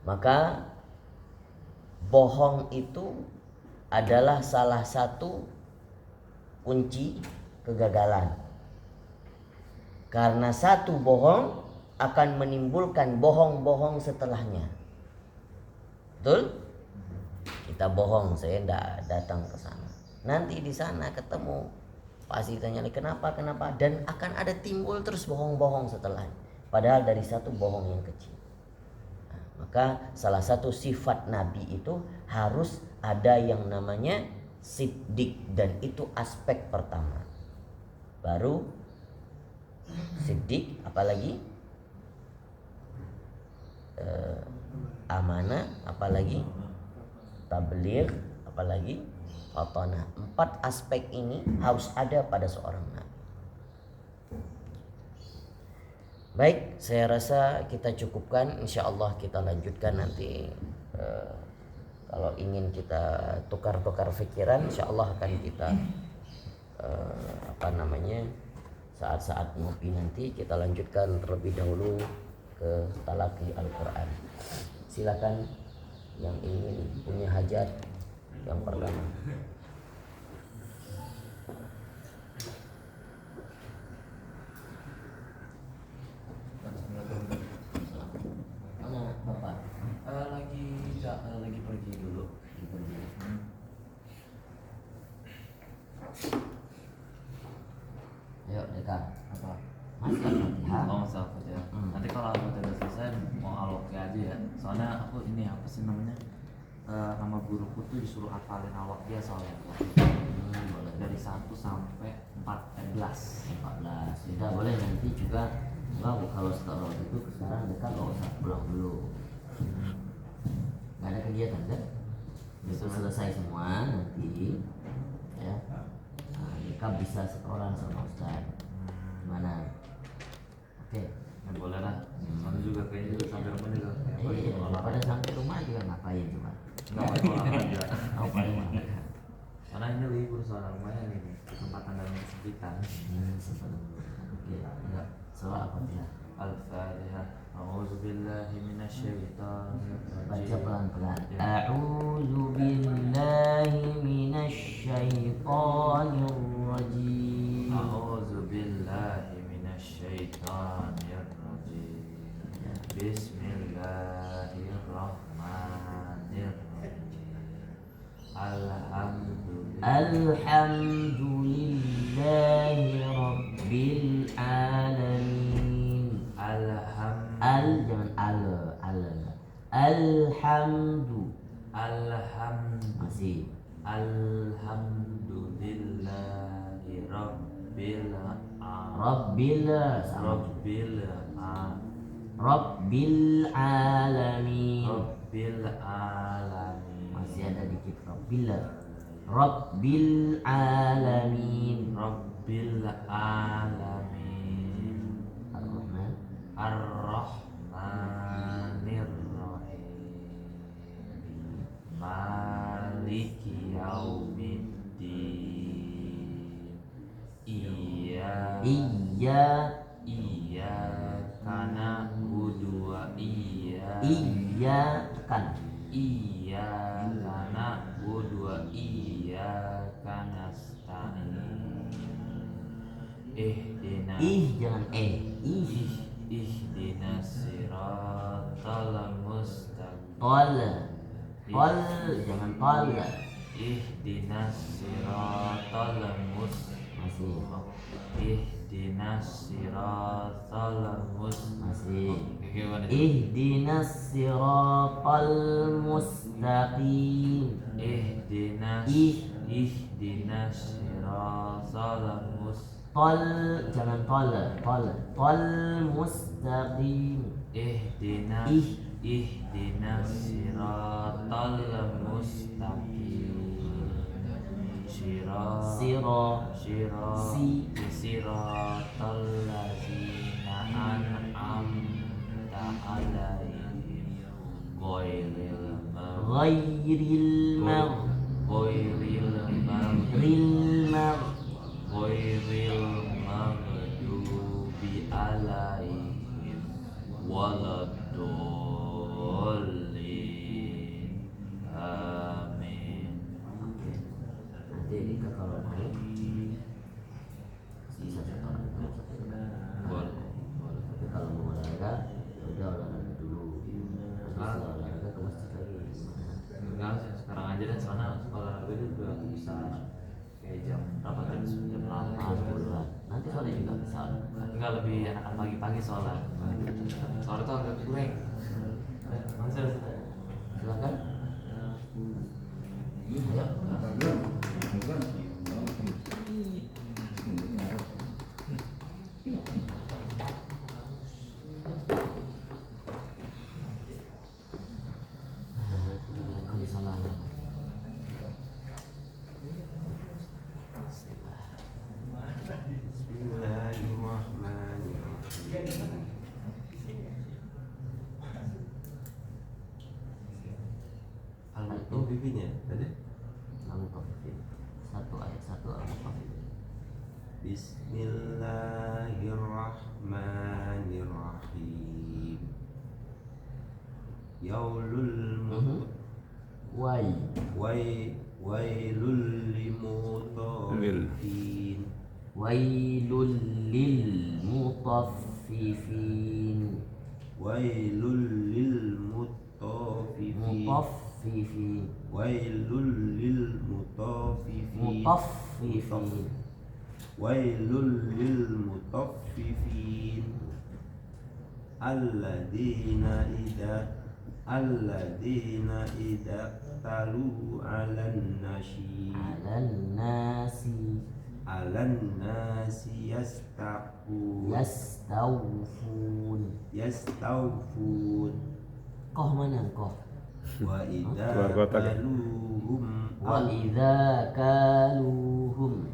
D: Maka bohong itu adalah salah satu kunci kegagalan. Karena satu bohong akan menimbulkan bohong-bohong setelahnya. Betul? Kita bohong, saya tidak datang ke sana. Nanti di sana ketemu, pasti tanya kenapa, dan akan ada timbul terus bohong-bohong setelahnya. Padahal dari satu bohong yang kecil. Maka salah satu sifat Nabi itu harus ada yang namanya siddiq, dan itu aspek pertama. Baru siddiq, apalagi amanah, apalagi tabligh, apalagi fatanah. 4 aspek ini harus ada pada seorang Nabi. Baik, saya rasa kita cukupkan. Insya Allah kita lanjutkan nanti. Kalau ingin kita tukar-tukar pikiran, insya Allah akan kita saat-saat ngopi nanti kita lanjutkan terlebih dahulu ke talaqi Al-Quran. Silakan yang ingin punya hajat yang pertama. Bapak
E: lagi pergi dulu.
D: Ayo dekat.
E: Apa?
D: Fatihah.
E: Oh, masalah Fatihah. Nanti kalau aku udah selesai mau aloke aja ya. Soalnya aku ini apa sih namanya? Nama guruku tuh disuruh hafalin al-Waqiah soalnya. Dari 1 sampai 14.
D: Tidak boleh nanti juga. Kalau setelah itu sekarang dekat nggak usah pulang dulu. Nggak ada kegiatan kan? Besok selesai semua nanti ya. Dekat bisa setoran sama Ustaz. Gimana? Oke.
E: Ya boleh lah. Soalnya juga kayaknya sampai rumah juga.
D: Pada sampai rumah juga ngapain coba?
E: Nggak mau olahraga.
D: Paling mana?
E: Karena ini libur soalnya lumayan nih kesempatan dan kesempitan.
D: Oke, enggak salah apa ya?
E: Al-Fatihah. A'udzubillahi minasyaitonir
D: Baca
E: rajim.
D: pelan-pelan. A'udzu billahi minasyaitonir rajim.
E: A'udzubillahi minasyaitonir rajim. Bismillahirrahmanirrahim.
D: Alhamdulillahi rabbil alamin.
E: Alhamdulillahi rabbil
D: Rabbil alamin. Masih ada dikit Rabbil alamin. Ar-Rahman.
E: Ar-Rahmanir Rahim. Maliki yaumiddin. Iyyaka na'budu wa
D: Iyyaka
E: na'budu wa iyyaka nasta'in.
D: jangan
E: Ihdinas siratal mustaqim.
D: jangan tol.
E: Ihdinas siratal mustaqim. Ihdinas siratal mustaqim.
D: Masih. Ihdinas siratal mustaqim.
E: Ihdinas siratal mustaqim.
D: Jangan tol mustaqim.
E: Ihdinas siratal mustaqim. Siratal ladzina an'amta alaihim ghairil maghdubi alaihim waladdallin. Amin.
D: Nanti Dika kalau mau bisa orang
E: Boleh.
D: tapi kalau mau olahraga ya udah olahraga dulu. Nanti setelah olahraga ke masjid lagi.
E: Enggak sih, sekarang aja dan sana olahraga juga bisa kayak jam berapa tadi? Jam 8.
D: Nanti sore juga bisa.
E: Enggak, lebih enakan pagi-pagi soalnya. Sore tuh agak kurang. Masih
D: Silakan. Ayo.
F: Al-Mutaffifin ya tadi?
D: Al-Mutaffifin. Satu ayat satu Al-Mutaffifin.
F: Bismillahirrahmanirrahim. Yaulul wailul limutaffifin.
D: Wailul lil mutaffifin.
F: Wailul lil mutaffifin. Wailul lil mutaffifin. Wailul lil mutaffifin. Alladzina idza talu 'alan nasi yastawfun.
D: Koh mana koh?
F: Wa idza kaluhum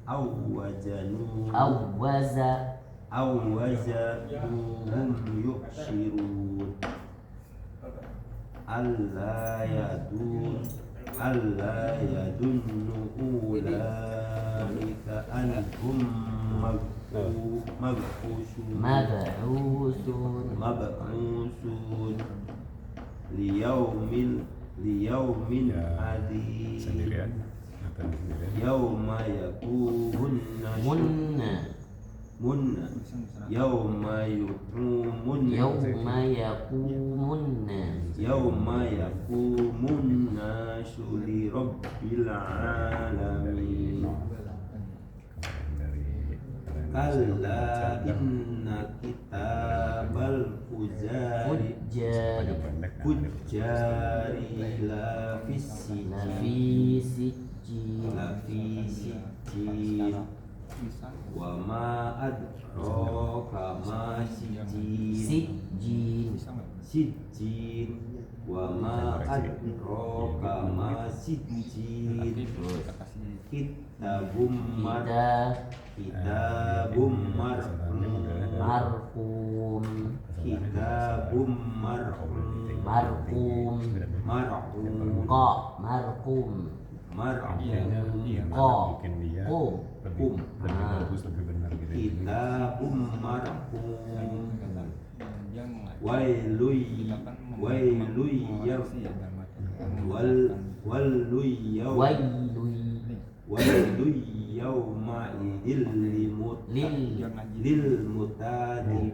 F: aw wazanuhum yukhsirun. Alla yadunnu ulaika anhum mab'usun liyaumin adid.
G: Sendirian atau sendirian?
F: Yauma yakumunna yauma yakumunna li rabbil alamin. Kalla inna kitabal fujari la fi sijjin sijjin wa ma adraka ma sijjin sijjin wa ma adraka ma sijjin kitabum marqum kitabum marqum kitabum marqum wailun yawma idil lil mukaddibin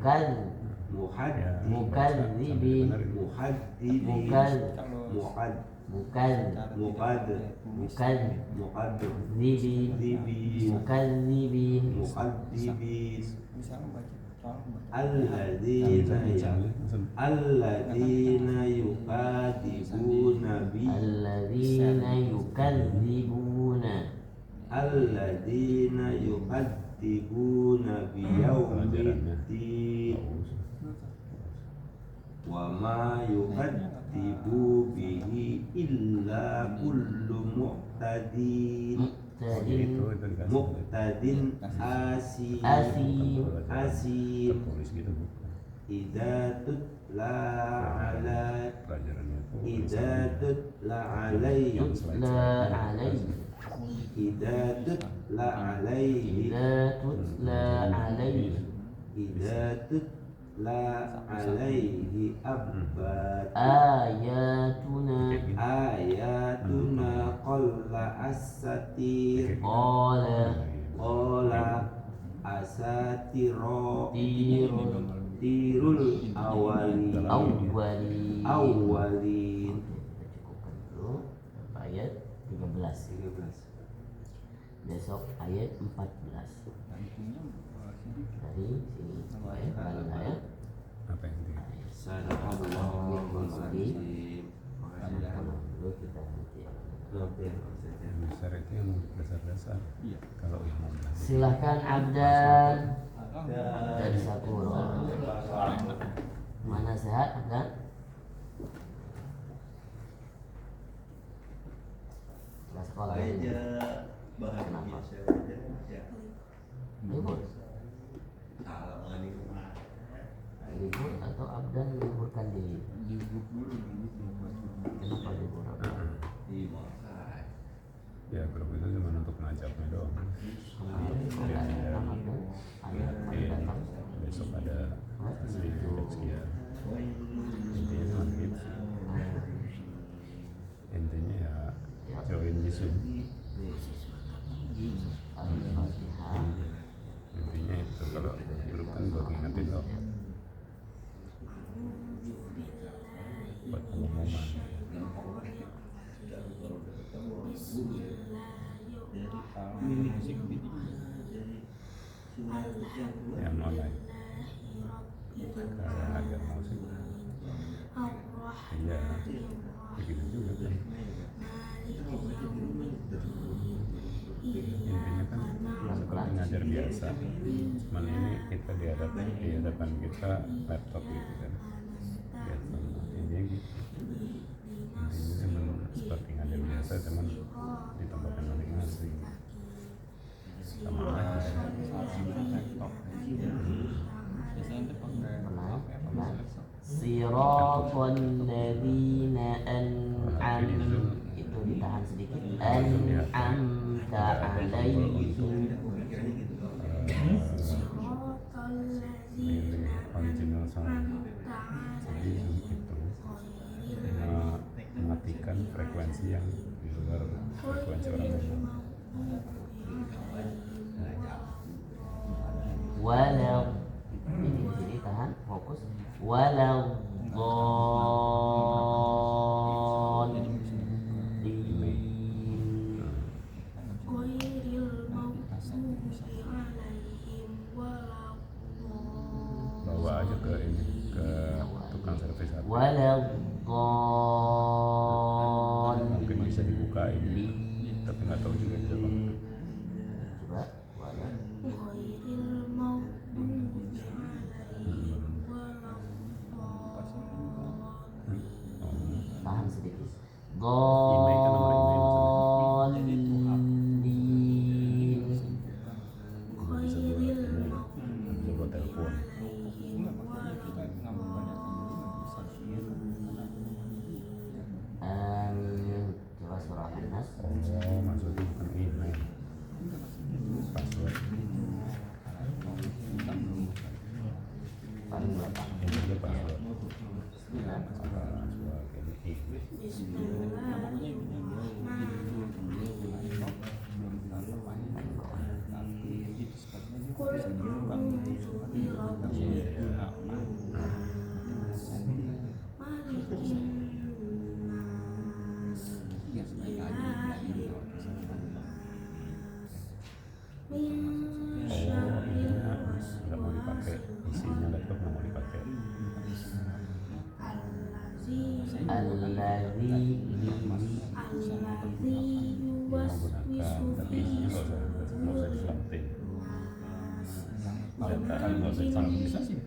F: alladzina yukadzibuna biyaumiddin wa ma yukadzibu bihi illa kullu mu'tadin asim idza tutla alaihi ayatuna qalla asatir qala asatirul awalin.
D: Ayat 13. Besok ayat 14. Dari sini ayat
G: Apa yang itu?
F: Sadaqallahul azim.
D: dulu kita nanti.
G: Yang besar itu yang dasar-dasar. Kalau imam
D: Silahkan Abdan dari Sapuro. Mana sehat Abdan? Kelas sekolah ini. Kenapa? Libur? Libur atau Abdan liburkan diri? Kenapa libur Abdan?
G: ya grup itu cuma untuk mengajaknya doang. Besok ada sekian. Intinya cuma gitu. Intinya ya join di Zoom. Intinya itu kalau grup kan buat ngingetin loh. Buat pengumuman. Yang online kalau ada musik iya begitu juga kan intinya kan seperti ngajar biasa cuman ini kita di hadapan kita laptop gitu kan intinya gitu intinya cuman seperti ngajar biasa cuman di tempatnya masing-masing sama aja
D: Siratal ladzina itu ditahan sedikit an'amta alaihim
G: original sound jadi itu mematikan frekuensi yang di luar frekuensi orang umum
D: walau ini di sini tahan fokus walau
G: bawa aja ke ini ke tukang servis HP mungkin bisa dibukain tapi nggak tahu juga di dalam Email kan nomor email
D: Dhalin.
G: kalau bisa buat ini, bisa buat telepon.
D: Coba surah An-Nas.
G: Oh, maksudnya bukan email, password.
D: Paling belakang.
G: Ini juga password.
D: Bismillah.
G: Password ini nggak mau dipakai, isinya laptop nggak mau dipakai.
D: Alladzi
G: Menggunakan, tapi isinya nggak usah diselamatin. Data nggak usah diselamatin.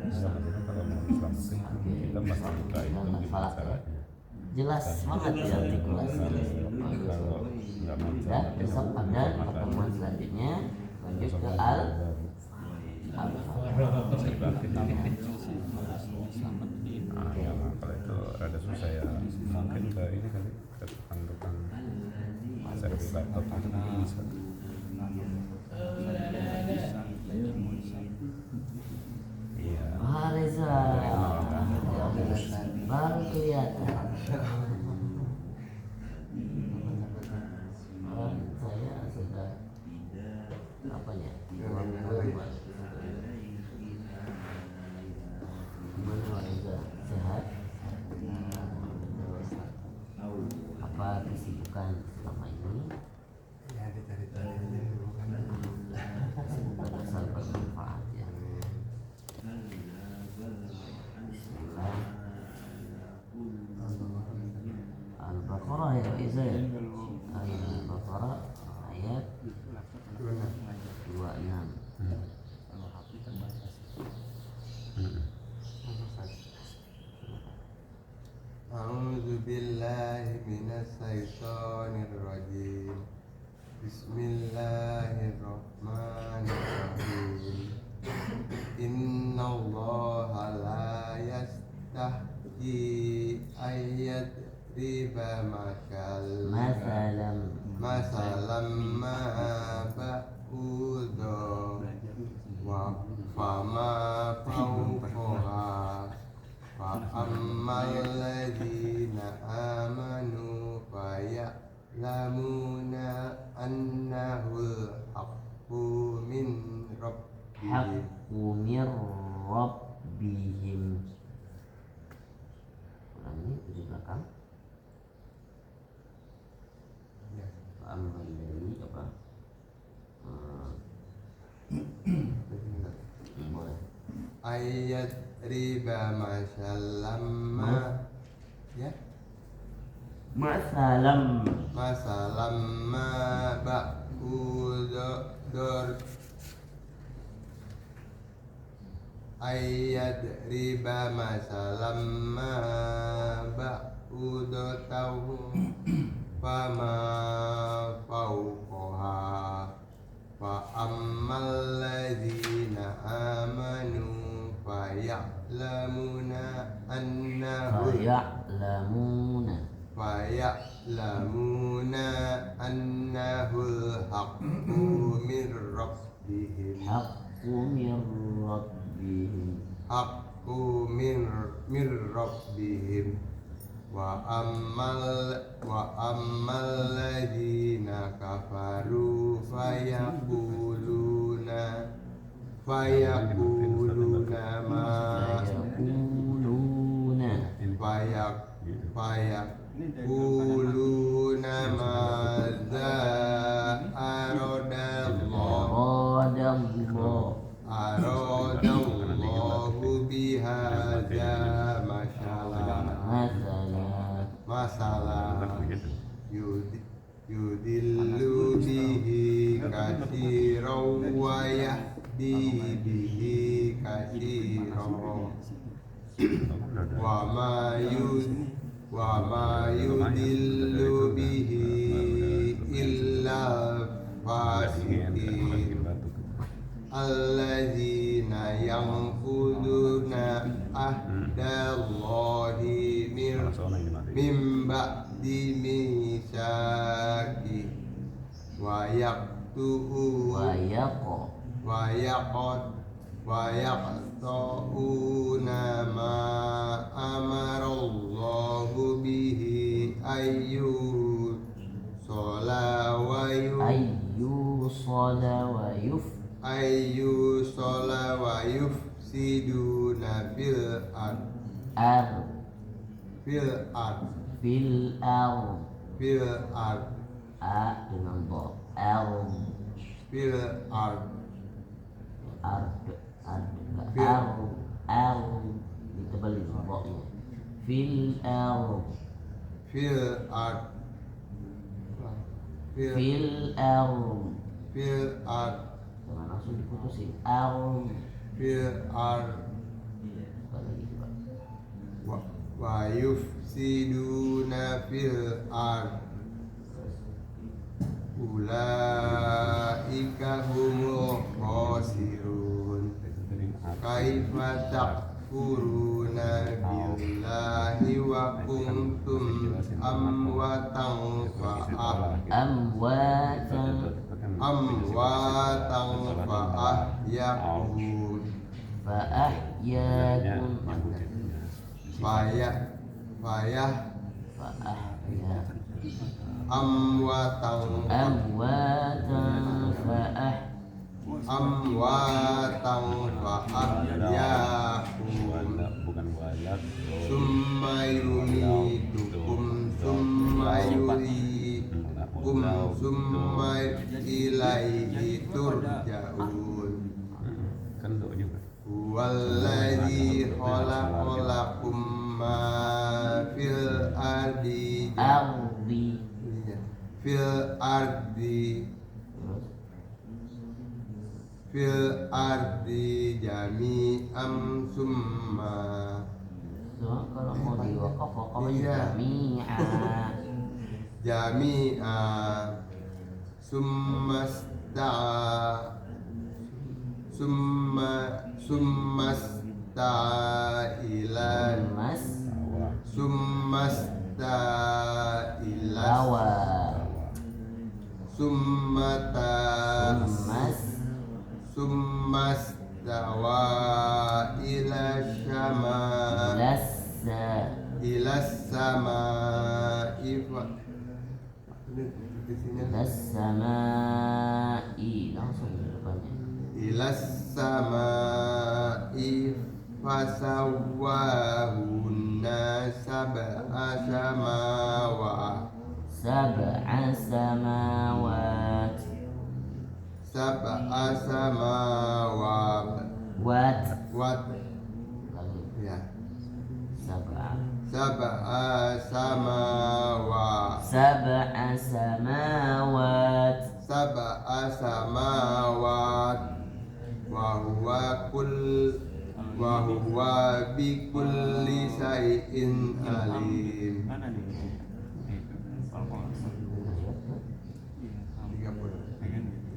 G: Enggak, maksudnya kalau mau diselamatin kita masih buka itu gimana caranya.
D: jelas banget ya artikulasi.
G: Kalau nggak mau
D: Dan
G: diselamatin,
D: besok ada pertemuan selanjutnya lanjut ke al
G: Ah, ya, kalau itu rada susah ya. Mungkin ke ini kali, ke tukang-tukang servis laptop itu mungkin bisa. Iya.
D: Wah Reza, baru kelihatan. Saya sudah apanya? Gimana Pak Reza? Sehat? Apa kesibukan selama ini? Semoga besar bermanfaat ya. Bismillah. Al-Baqarah ya Pak Reza ya? Al-Baqarah ayat 26.
H: A'udzu billahi minas syaitonir rajim. Bismillahirrahmanirrahim. Innallaha la yastahyi ayyad riba masalam ma ba'udho wa fama fawqaha fa ammal ladzina amanu faya'lamuna annahul haqqu min rabbihim.
D: Haqqu min rabbihim. Ulangi di belakang. Ammal dari apa? Boleh.
H: Ayat riba masalam ya
D: Masalam
H: ma ba'udor ayat riba masalam ma ba'udotahu fama fawqaha fa ammal ladzina amanu faya'lamuna annahul haqqu min rabbihim. Haqqu min rabbihim. Wa ammal ladzina kafaru fayaquluna madza aradallahu bihadza masalah yudillu bihi katsiran wa yahdi bihi katsiran wa ma wa ma yudillu bihi illa fasiqin alladzina yanquduna ahdallahi min ba'di mitsaqi wa yaqta'una ma amarallahu bihi ayyusala wa yufsiduna fil ard
D: A dengan bo
H: fil ard
D: ditebelin bo-nya fil ard jangan langsung diputusin
H: fil ard wa yufsiduna fil ard ulaika humul khasirun kaifa takfuruna billahi wa kuntum amwatan fa ahyaakum amwatan fa ahyaakum summa yumitukum summa yuriikum summa ilaihi turja'un walladzi khalaqalakum ma fil ardi fil ardi jami'an summa
D: kalau mau diwakaf wakafnya
H: jami'a summa stawa ila
D: samai langsung di depannya
H: ilas samai fasawwahunna sab'a samawat ya sab'a samawat wa huwa bi kulli shay'in alim.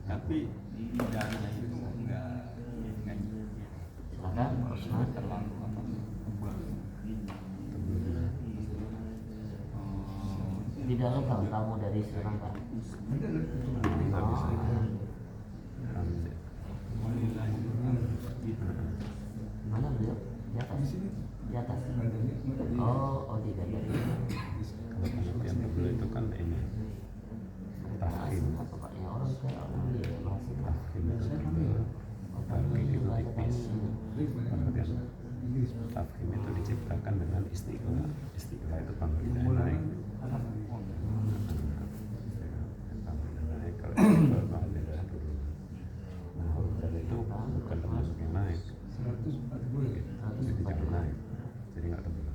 G: Tapi dana itu enggak terlalu
D: di dalam tamu dari Sri Lanka. Mana beliau? Di atas. Di atas. Oh di dalam.
G: Kalau pengertian beliau itu kan ini tahkim.
D: Bapaknya orang kayak orang dia masih
G: Tahkim itu beliau. Tahkim itu tipis. Pengertian tahkim itu diciptakan dengan istiqlah. Istiqlah itu pengertian naik. Itu bukan termasuk yang naik. Jadi jangan naik. Jadi nggak tebal.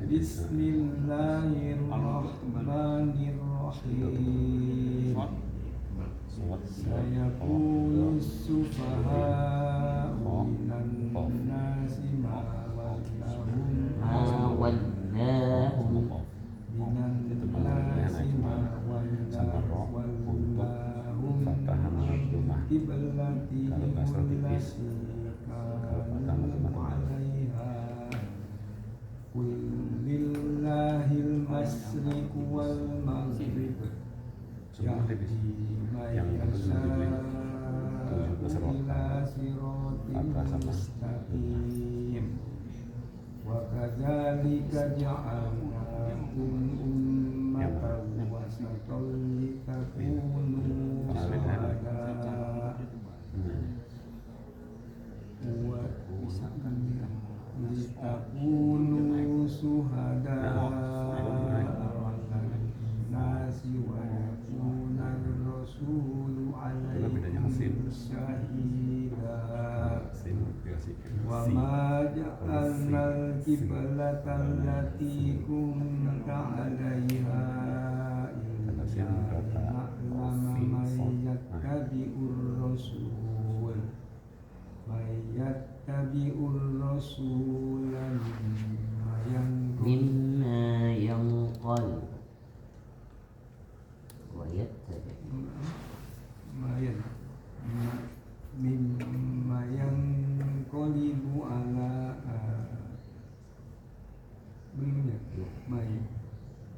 I: Bismillahirrahmanirrahim. Sayaqulu sufaha
F: قبلتهم
G: Kalau nggak salah tipis.
F: التي
G: Kalau patah
F: كانوا
G: teman-teman.
F: عليها قل لله المشرق والمغرب
G: Semua tipis. Yang itu lebih tujuh ke serot.
F: إلى صراط
G: Patah sama.
F: مستقيم وكذلك جعلناكم أمة وسطا لتكونوا شهداء لتكونوا شهداء على الناس ويكون الرسول عليكم شهيدا وما جعلنا القبلة التي كنت عليها إلا لنعلم من يتبع الرسول
D: مما ينقل ويتبع
F: مما ينقلب على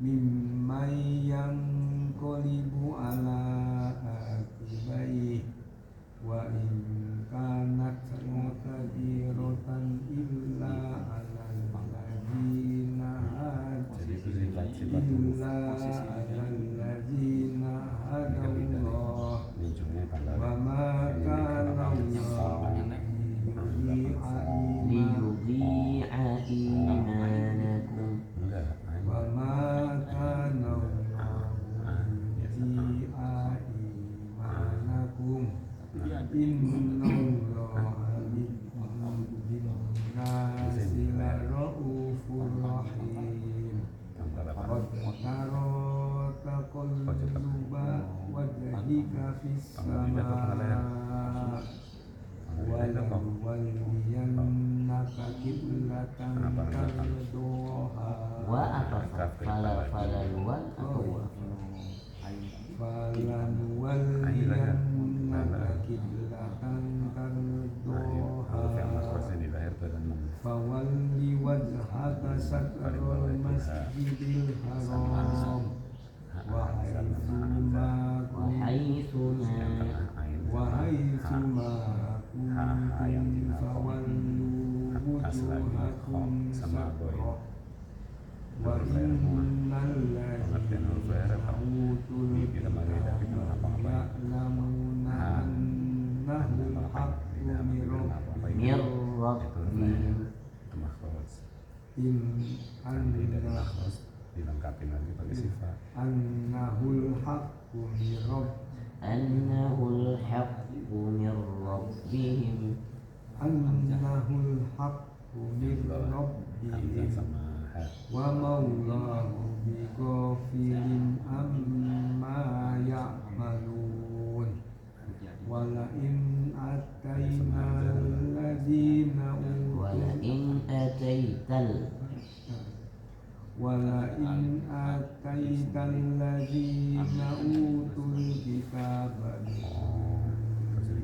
F: مما ينقلب على عقبيه وإن كانت لكبيرة إلا على الذين هدى الله وما كان الله
D: ليضيع إيمانكم
F: وما كان الله ليضيع إيمانكم إن الله بالناس لرؤوف رحيم قد ترى تقلب وجهك في السماء ولنولينك قبلة ترضاها
D: falaluan atau wa
F: فلنولينك فول وجهك شطر المسجد الحرام وحيثما كنتم فولوا وجوهكم شطره وإن الذين أوتوا الكتاب يعلمون أنه الحق من ربهم
G: dilengkapin lagi pakai sifat
F: Annahul haqqu min rabbihim
D: Annahul haqqu min rabbihim
F: Annahul haqqu min
G: hamzah
F: rabbihim
G: sama ha
F: wa maulahu bighafilin amma ya'malun wala in atayna alladhina
D: wala in ataital
F: ولئن آتيت الذين أوتوا الكتاب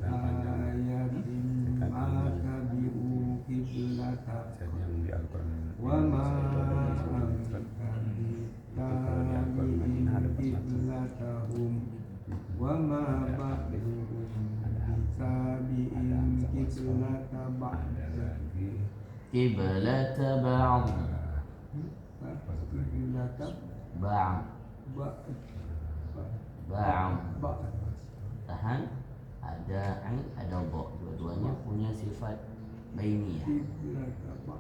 F: آية ما تبعوا قبلتك
G: jadi yang di Al-Quran
F: وما أنت بتابع قبلتهم وما بعضهم بتابع قبلة بعض
D: qiblata ba'd ba'd tahan ada ain ada ba, dua-duanya punya sifat bainiyah.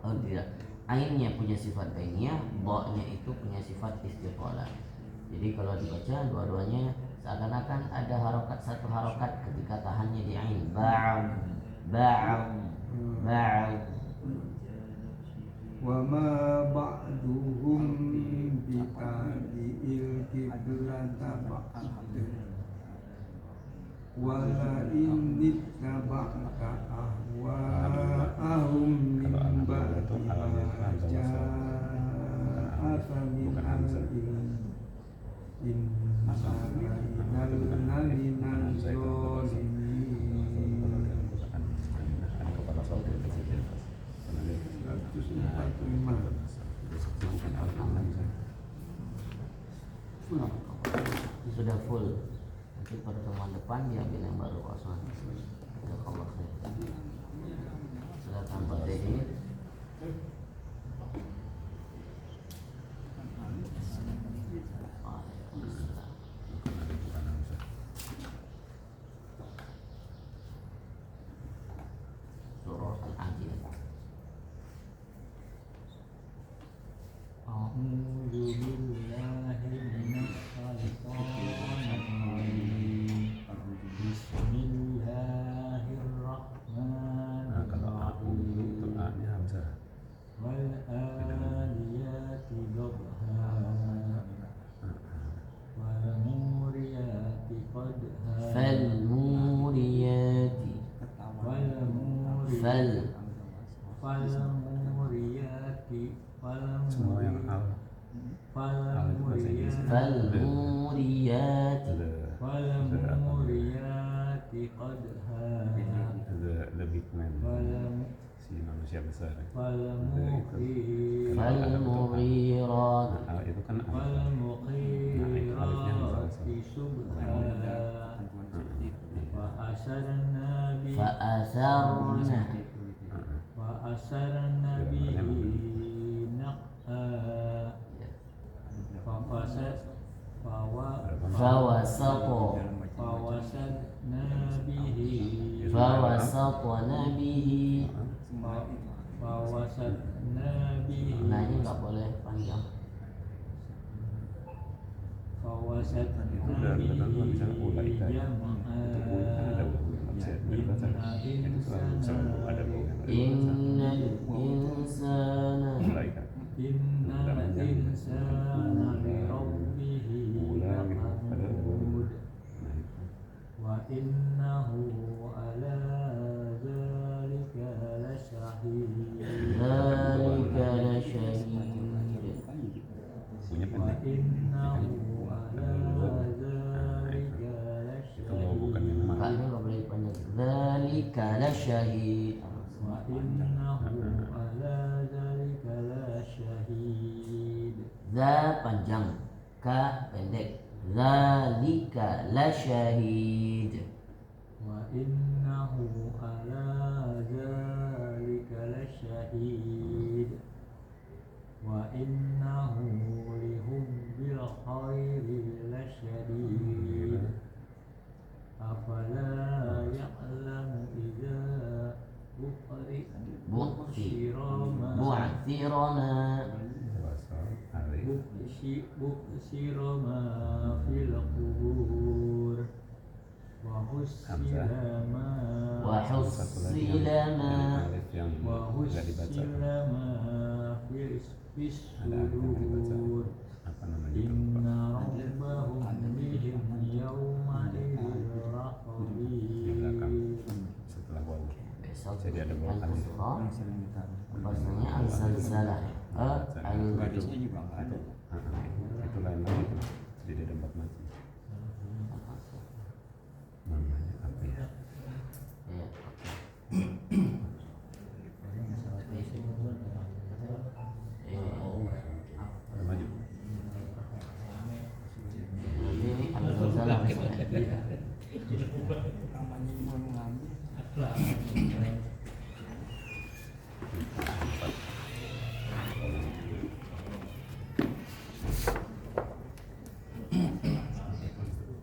D: Oh tidak, ainnya punya sifat bainiyah, ba-nya itu punya sifat istiqalah. Jadi kalau dibaca dua-duanya seakan-akan ada harokat, satu harokat ketika tahannya di ain. Ba'd
F: وما بعضهم بتابع القبلة بعض ولئن اتبعت أهواءهم من بعد ما جاءك من العلم إنك إذا لمن الظالمين
A: Sudah full. Nanti pertemuan depan diambil yang baru kosong. Ya Allah. Sudah tambah ini. Surah Al-Anjil.
I: A'udzu billahi minasyaitonir rajim. Bismillahirrahmanirrahim.
G: Kalau aku itu A-nya Hamzah.
I: Wal adiyati dhabha. Wal muriyati qadha.
A: Fal muriyati. Fal
I: Falmuriyati
G: Semua yang Al. Al itu bahasa Inggris.
A: Falmuriyati.
I: Falmuriyati qadha.
G: The big man. Si manusia besar.
I: Falmughirati.
A: Falmughirat.
G: Al itu kan Al.
I: Falmughirati subha. Wa asarna bihi naq'a.
A: Fawasatna bihi. Nah ini nggak boleh panjang.
I: Fawasatna
G: Itu udah
I: bihi
G: misalnya ulaika. Itu ul kan ada ul nggak bisa dibaca. Itu selalu ada ul.
A: Innal insana.
G: Ulaika.
I: Innal insana li rabbihi lakanud. Wa innahu ala dzalika lasyahid.
A: Dzalika lasyahid.
G: Punya
I: Wa
G: pendek.
I: innahu ala dzalika
G: Itu mau bukan yang
A: Kak
G: mana.
A: ini nggak boleh panjang. Dzalika lasyahid.
I: Wa innahu ala dzalika lasyahid.
A: Za panjang, ka pendek. Dzalika lasyahid.
I: Wa innahu ala dzalika lasyahid. Wa innahu lihubbil khairi lasyadid. Afala ya'lamu idza
A: Bu'thira ma.
G: Wasal alif.
I: bu'thira ma fil qubur. Wa hussila ma
G: Satu lagi yang alif yang
I: wa
G: nggak dibaca.
I: hussila ma fis
G: Ada alif yang nggak dibaca.
I: sudur.
G: Apa namanya itu? Lupa.
I: Inna rabbahum bihim yawma idin
G: Di belakang
I: rahim.
G: setelah waw.
A: Besok
G: Jadi ada bawah
A: yang
G: alif.
A: Isra. Bahasanya al-zalzalah.
G: Itu lain lagi tuh. Jadi ada 4 macam. Namanya apa ya?
A: Ya.
G: Maju.
A: Jadi al-zalzalah.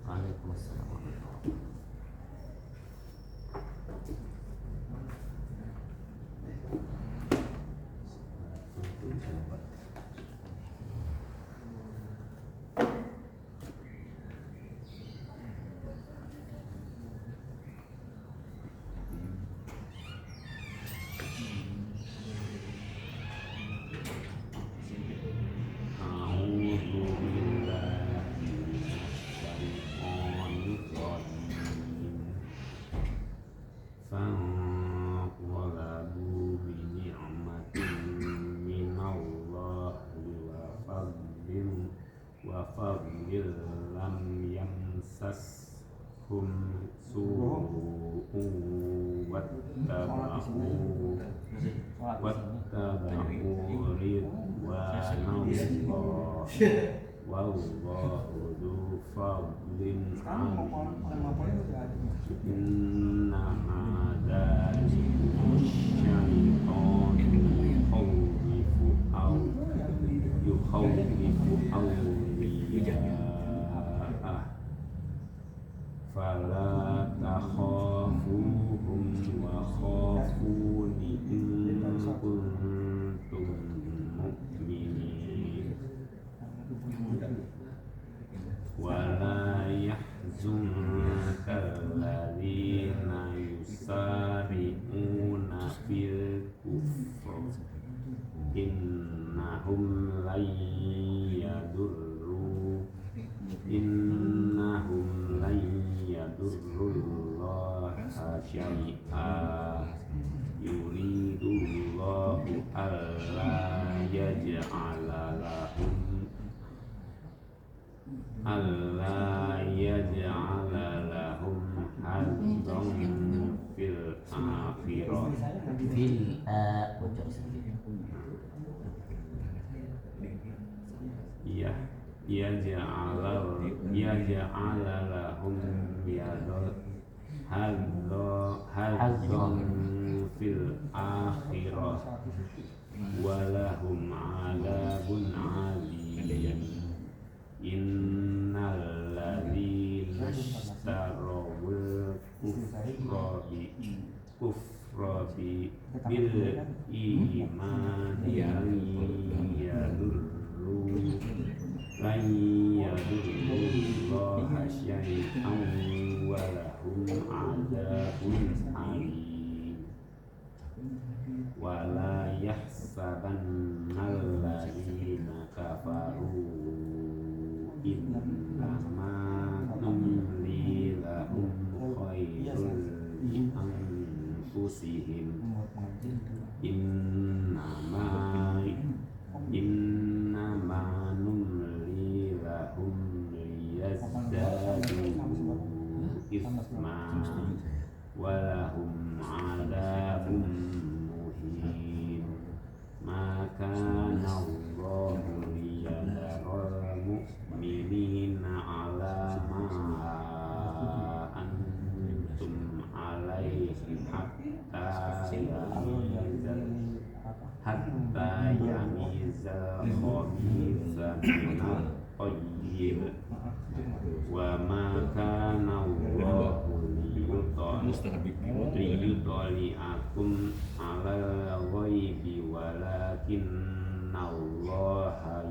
A: Waalaikumsalam. Wallahu
G: fadlin
F: Sekarang mau orang laporin udah ada.
G: inna dzalikum syaiton yukhawwifu awliya'ah fala takhafuhum wa khafuni in kuntum mu'minin wala yahzunka alladhina yusari'una fil kufr innahum lan yadurrullaha syai'a yuridullahu alla yaj'ala lahum hazzan fil akhirah
D: bocor sedikit.
G: yaj'ala lahum hazzan fil akhirah walahum 'adzabun 'adzim innal ladzina ishtarawul kufra bil imani lan yadurrullaha syai'an walahum 'adzabun 'alim wala yahsabannal ladzina kafaru innama numli lahum khairul li anfusihim innama numli lahum liyazdadu ithma walahum 'adzabun muhin ma kana Allahu liyadharral mu'minina 'ala ma antum 'alaihi hatta yamizal khabitha minat tayyib wa ma kana Allahu liyudli'akum 'alal ghaibi walakinna Allaha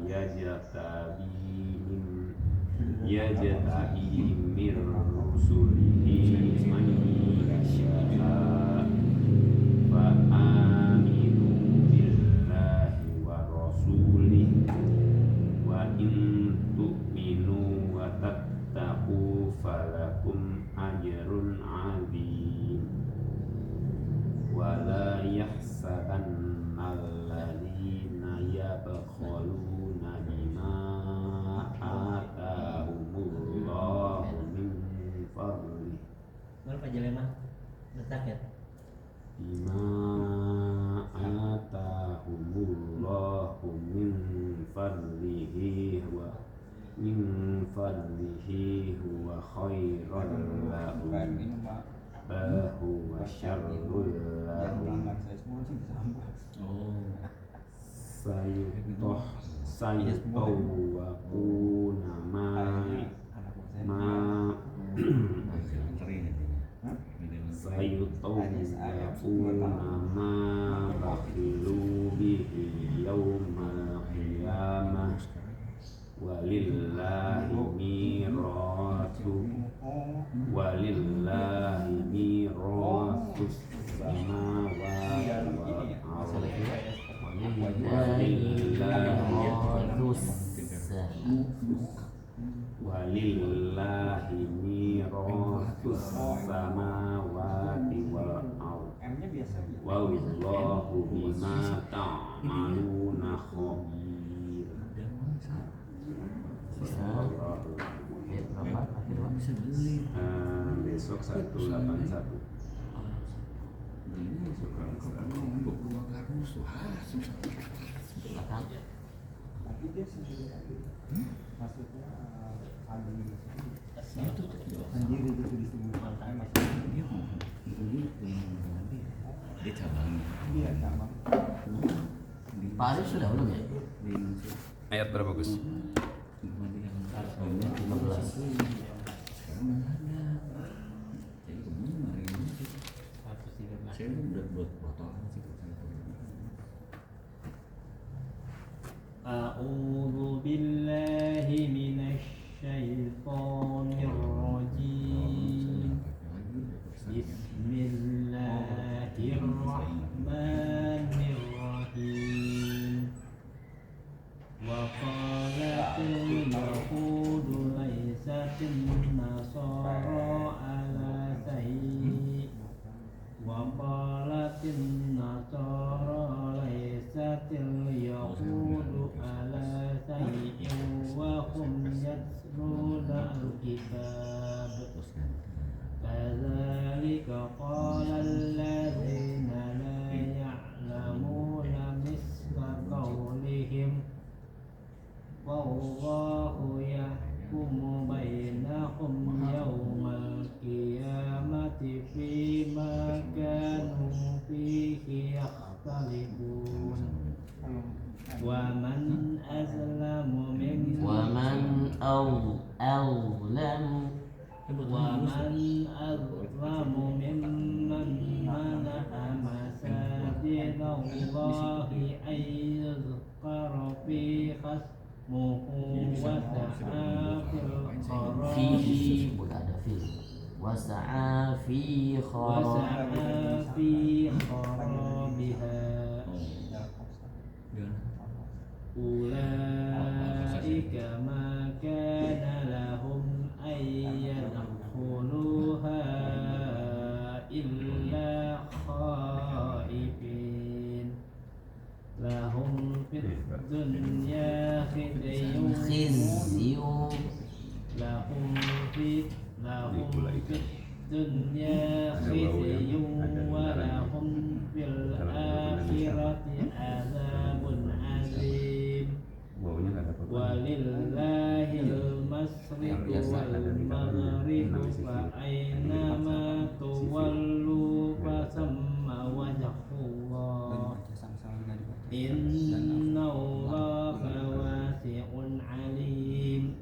G: yajtabi min rusulihi man yasha' fa aminu billahi wa rasulihi wa in tu'minu wa tattaqu falakum ajrun 'adzim wala yahsabanna alladhina yabkhaluna bima atahumullahu min fadlih
D: Mana Pak Jelema? Letak ya?
G: bima atahumullahu min fadlihi wa khairan lahum huwa syarrul lahum sayutawwaquna ma bakhilu bihi yawmal qiyamah walillahi miratus samawati wal ardi walillahi miratus samawati wal ardi wallahu bima ta'maluna khabir. Besok 181.
F: Tapi dia sendiri maksudnya ada Anjir itu disebut
C: Dia cabangnya.
F: dia cabang.
D: Pak Arif sudah belum ya?
G: Ayat berapa Gus?
D: 15.
C: Saya udah buat botol sih.
I: A'udzu billahi minasy syaithanir rajim. Bismillahirrahmanirrahim. Wa qalatil yahudu laysatin nasara ala sayyi wa qalatin nasara laysatil yahudu ala sayyin wa hum yatluna al-kitab kadzalika qala alladziina laa ya'lamuuna misla qawlihim wallahu yahkumu bainahum yawmal qiyamati fima kanu fihi yakhtalifun wa man azlamu mimman
D: Waman azlamu
I: mimman mana'a masajidallahi ay yuzkara fiha ismuhu wa sa'a fil kharabi
D: fihi boleh ada fi wasa'a fi kharabiha ulaika ma kana lahum ay yadkhuluha illa khaifin lahum fid dunya khizyun lahum fid dunya khizyun wa lahum fil akhirati azabun azim
G: Baunya nggak dapat.
I: walillahil masriqu wal maghribu fa aynama tuwallu fa thamma wajhullah innallaha wasi'un alim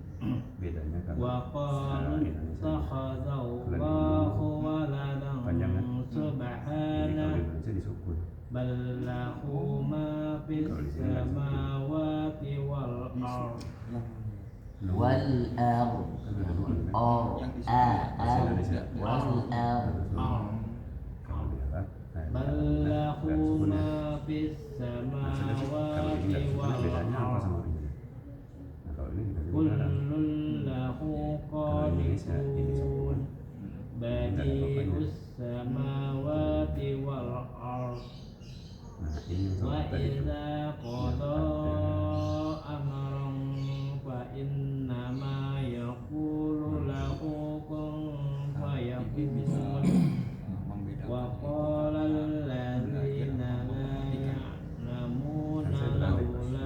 G: Bedanya kan.
I: wa qalu ittakhadallahu waladan
G: Kalau
I: subhanahu
G: Indonesia disukun.
I: bal lahu ma fis samawati wal ardh
D: wal ard wal ard
G: Kalau di Arab,
I: bal lahu ma fis samawati
G: kalau ini
I: wal
G: bedanya apa
I: ardh
G: sama original? Nah, kalau ini kita
I: kullun lahu qanitun badi'us samawati wal ardh
G: Nah, ini untuk
I: wa
G: tadi itu.
I: idza qada amran fa innama yaqulu lahu kun fayakun wa qala alladzina la ya'lamuna laula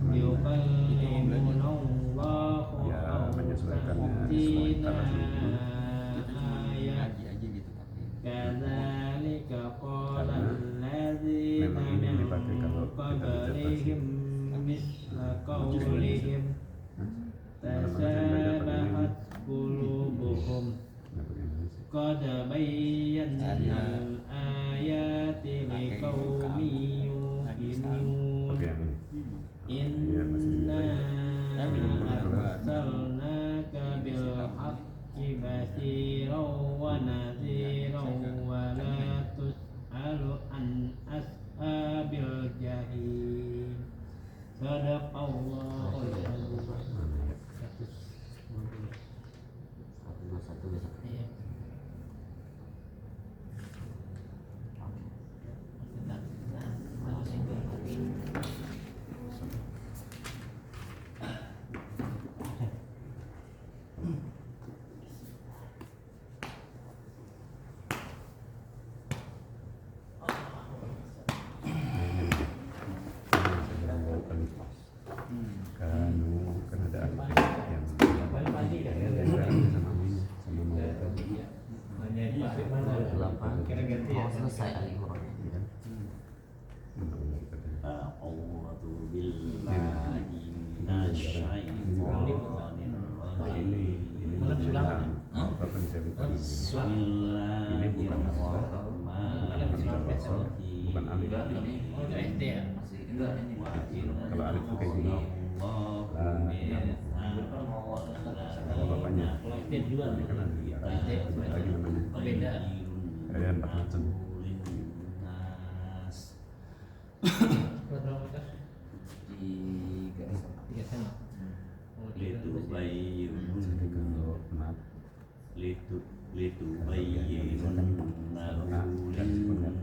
I: yukallimuna Allahu
G: Ya,
I: aw
G: menyesuaikannya
I: ta'tina
G: sesuai
I: ayat kadzalika qala alladzina
G: memang ini yang
I: min
G: dipakai kalau kita
I: qablihim misla qawlihim tasabahat qulubuhum qad bayyana al-ayati liqaumin yuqinun
G: Oke, yang ini.
I: inna arsalnaka bil haqqi basiran wa nadhiran wa la tus'alu an ashabil jahim sadaqallahul azim.
D: satu besok.
I: Iya.
G: Ini bukan bukan alif.
I: SD ya?
G: Kalau alif itu kayak gini. Kalau bapaknya.
I: Kalau SD juga
G: Ini kan ada lagi namanya.
I: beda.
G: Ada 4 macam.
I: Berapa meter? 3 sen.
C: Litu bayi
G: Jadi kalau maaf
C: litu bayi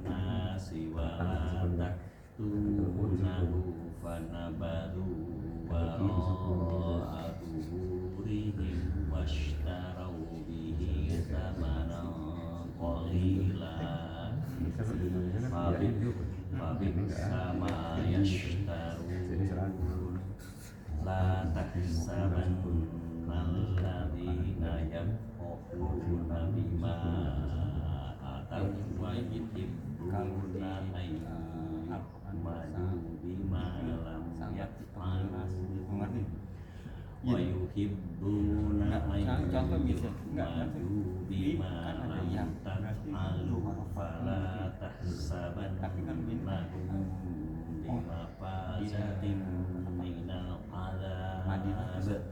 C: nasi walatak tunahu fanabaru wa'atuhurihim washtarau bihi thamanan qalila Fabik sama yashtarun la tahsaban alladzina yafqahuna bima ataw wa yuhibbuna ayyamadu bima lam yaf'alu wa yuhibbuna ayyamadu bima lam taf'alu fala tahsabannahum bimafazatin minal azab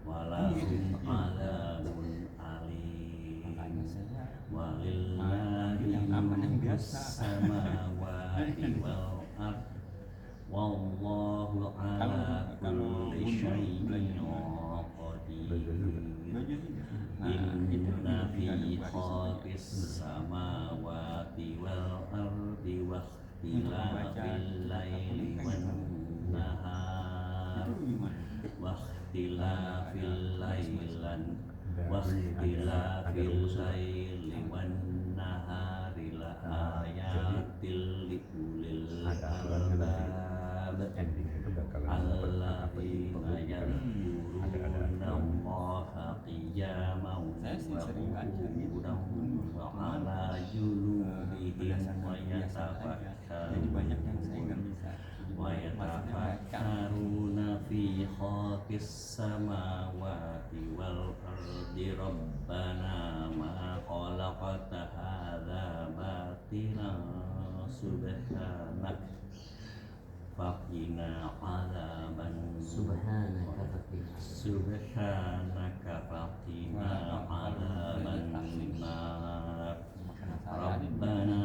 C: walahum azabun alim walillahi mulkus samawati wal ard wallahu ala kulli syai'in qadir inna fi khalqis samawati wal ardi wa ikhtilafil laili wan nahar wa ikhtilafil laili wan nahari la ayatil liulil albab alladzina yadhkuruna Allaha qiyaman wa qu'udan wa 'ala junubihim wa yatafakkaruna fi khalqis samawati wal ardi rabbana ma khalaqta hadza batilan subhanak faqina 'adzaban subhanaka faqina 'adzaban nar rabbana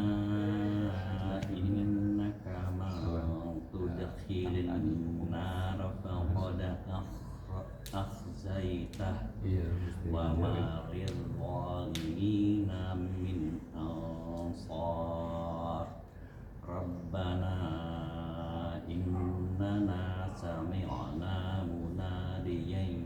C: innaka man tudkhilin nar faqad akhzaitah wa ma lil zalimina min ansar rabbana innana sami'na munadiyan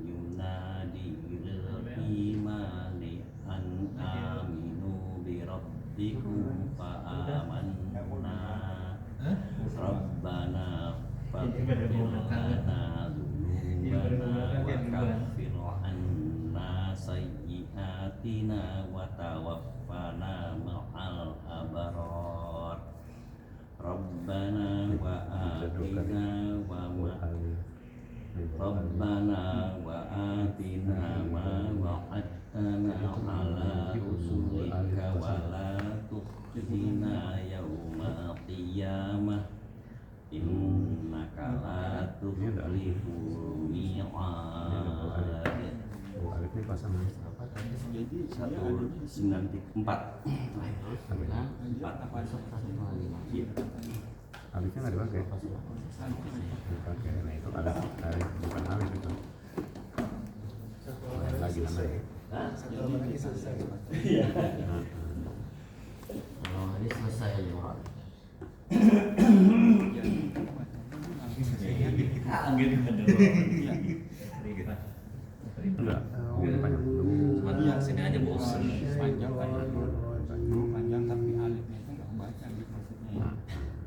C: yunadi lil imani an aminu bi rabbikum fa amanna rabbana faghfir lana dhunubana wa kaffir 'anna sayyi'atina wa tawaffana ma'al abrar Rabbana wa atina ma wa'adtana ala rusulika wa la tukhzina yawmal qiyamah innaka la tukhliful mi'ad.
G: Alif ini pasangan
C: 194.
G: Alifnya nggak dipakai. Dipakai. Nah itu alif bukan alif itu. Lain lagi namanya.
A: Iya. Oh, ini selesai ya.
G: Enggak. Ini panjang dulu.
E: Yang sini aja bosan.
F: Panjang tapi alifnya itu nggak baca gitu maksudnya.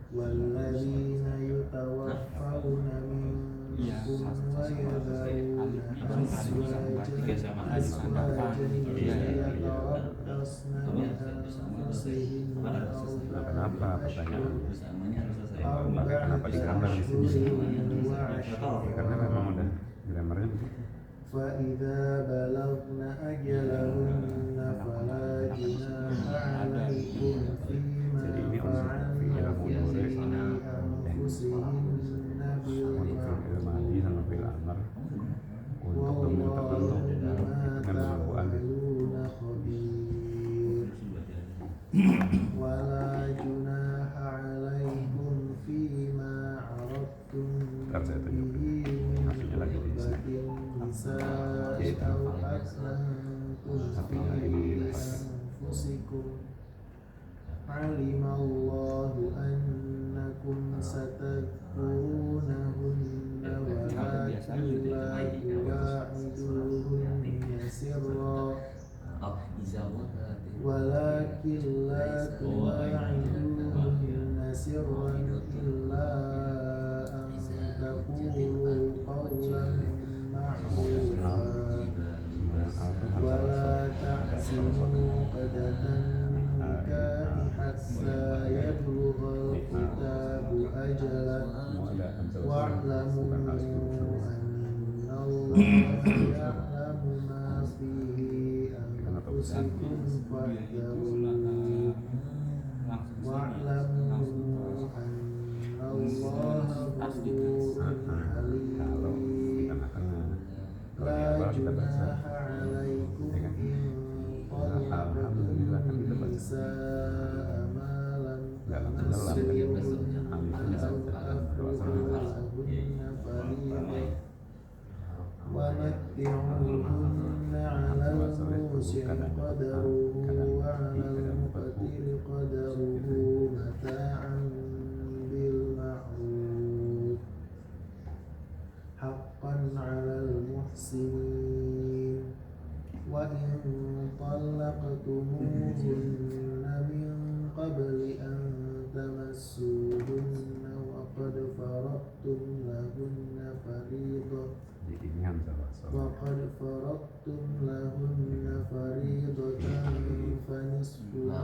F: Walladzina yutawaffawna minkum wa yadharuna azwajan yatarabbasna bi anfusihinna
G: Kenapa pertanyaan? Kenapa digambar di sini? Karena memang udah grammarnya begitu.
B: فإذا بلغن أجلهن فلا جناح عليكم فيما فعلن في أنفسهن بالمعروف والله بما تعملون خبير ولا جناح عليكم فيما عرضتم به من خطبة النساء أو أكننتم في أنفسكم علم الله أنكم ستذكرونهن ولكن لا تواعدوهن سرا إلا أن تقولوا قولا معروفا ولا تعزموا عقدة النكاح حتى يبلغ الكتاب أجله واعلموا أن الله يعلم ما في أنفسكم فاحذروه واعلموا أن الله غفور حليم لا جناح عليكم إن طلقتم النساء ما لم تمسوهن أو تفرضوا لهن فريضة ومتعوهن على الموسع قدره وعلى المقتر قدره متاعا بالمعروف حقا على المحسنين وإن طلقتموهن من قبل أن تمسوهن وقد فرضتم لهن فريضة فنصف ما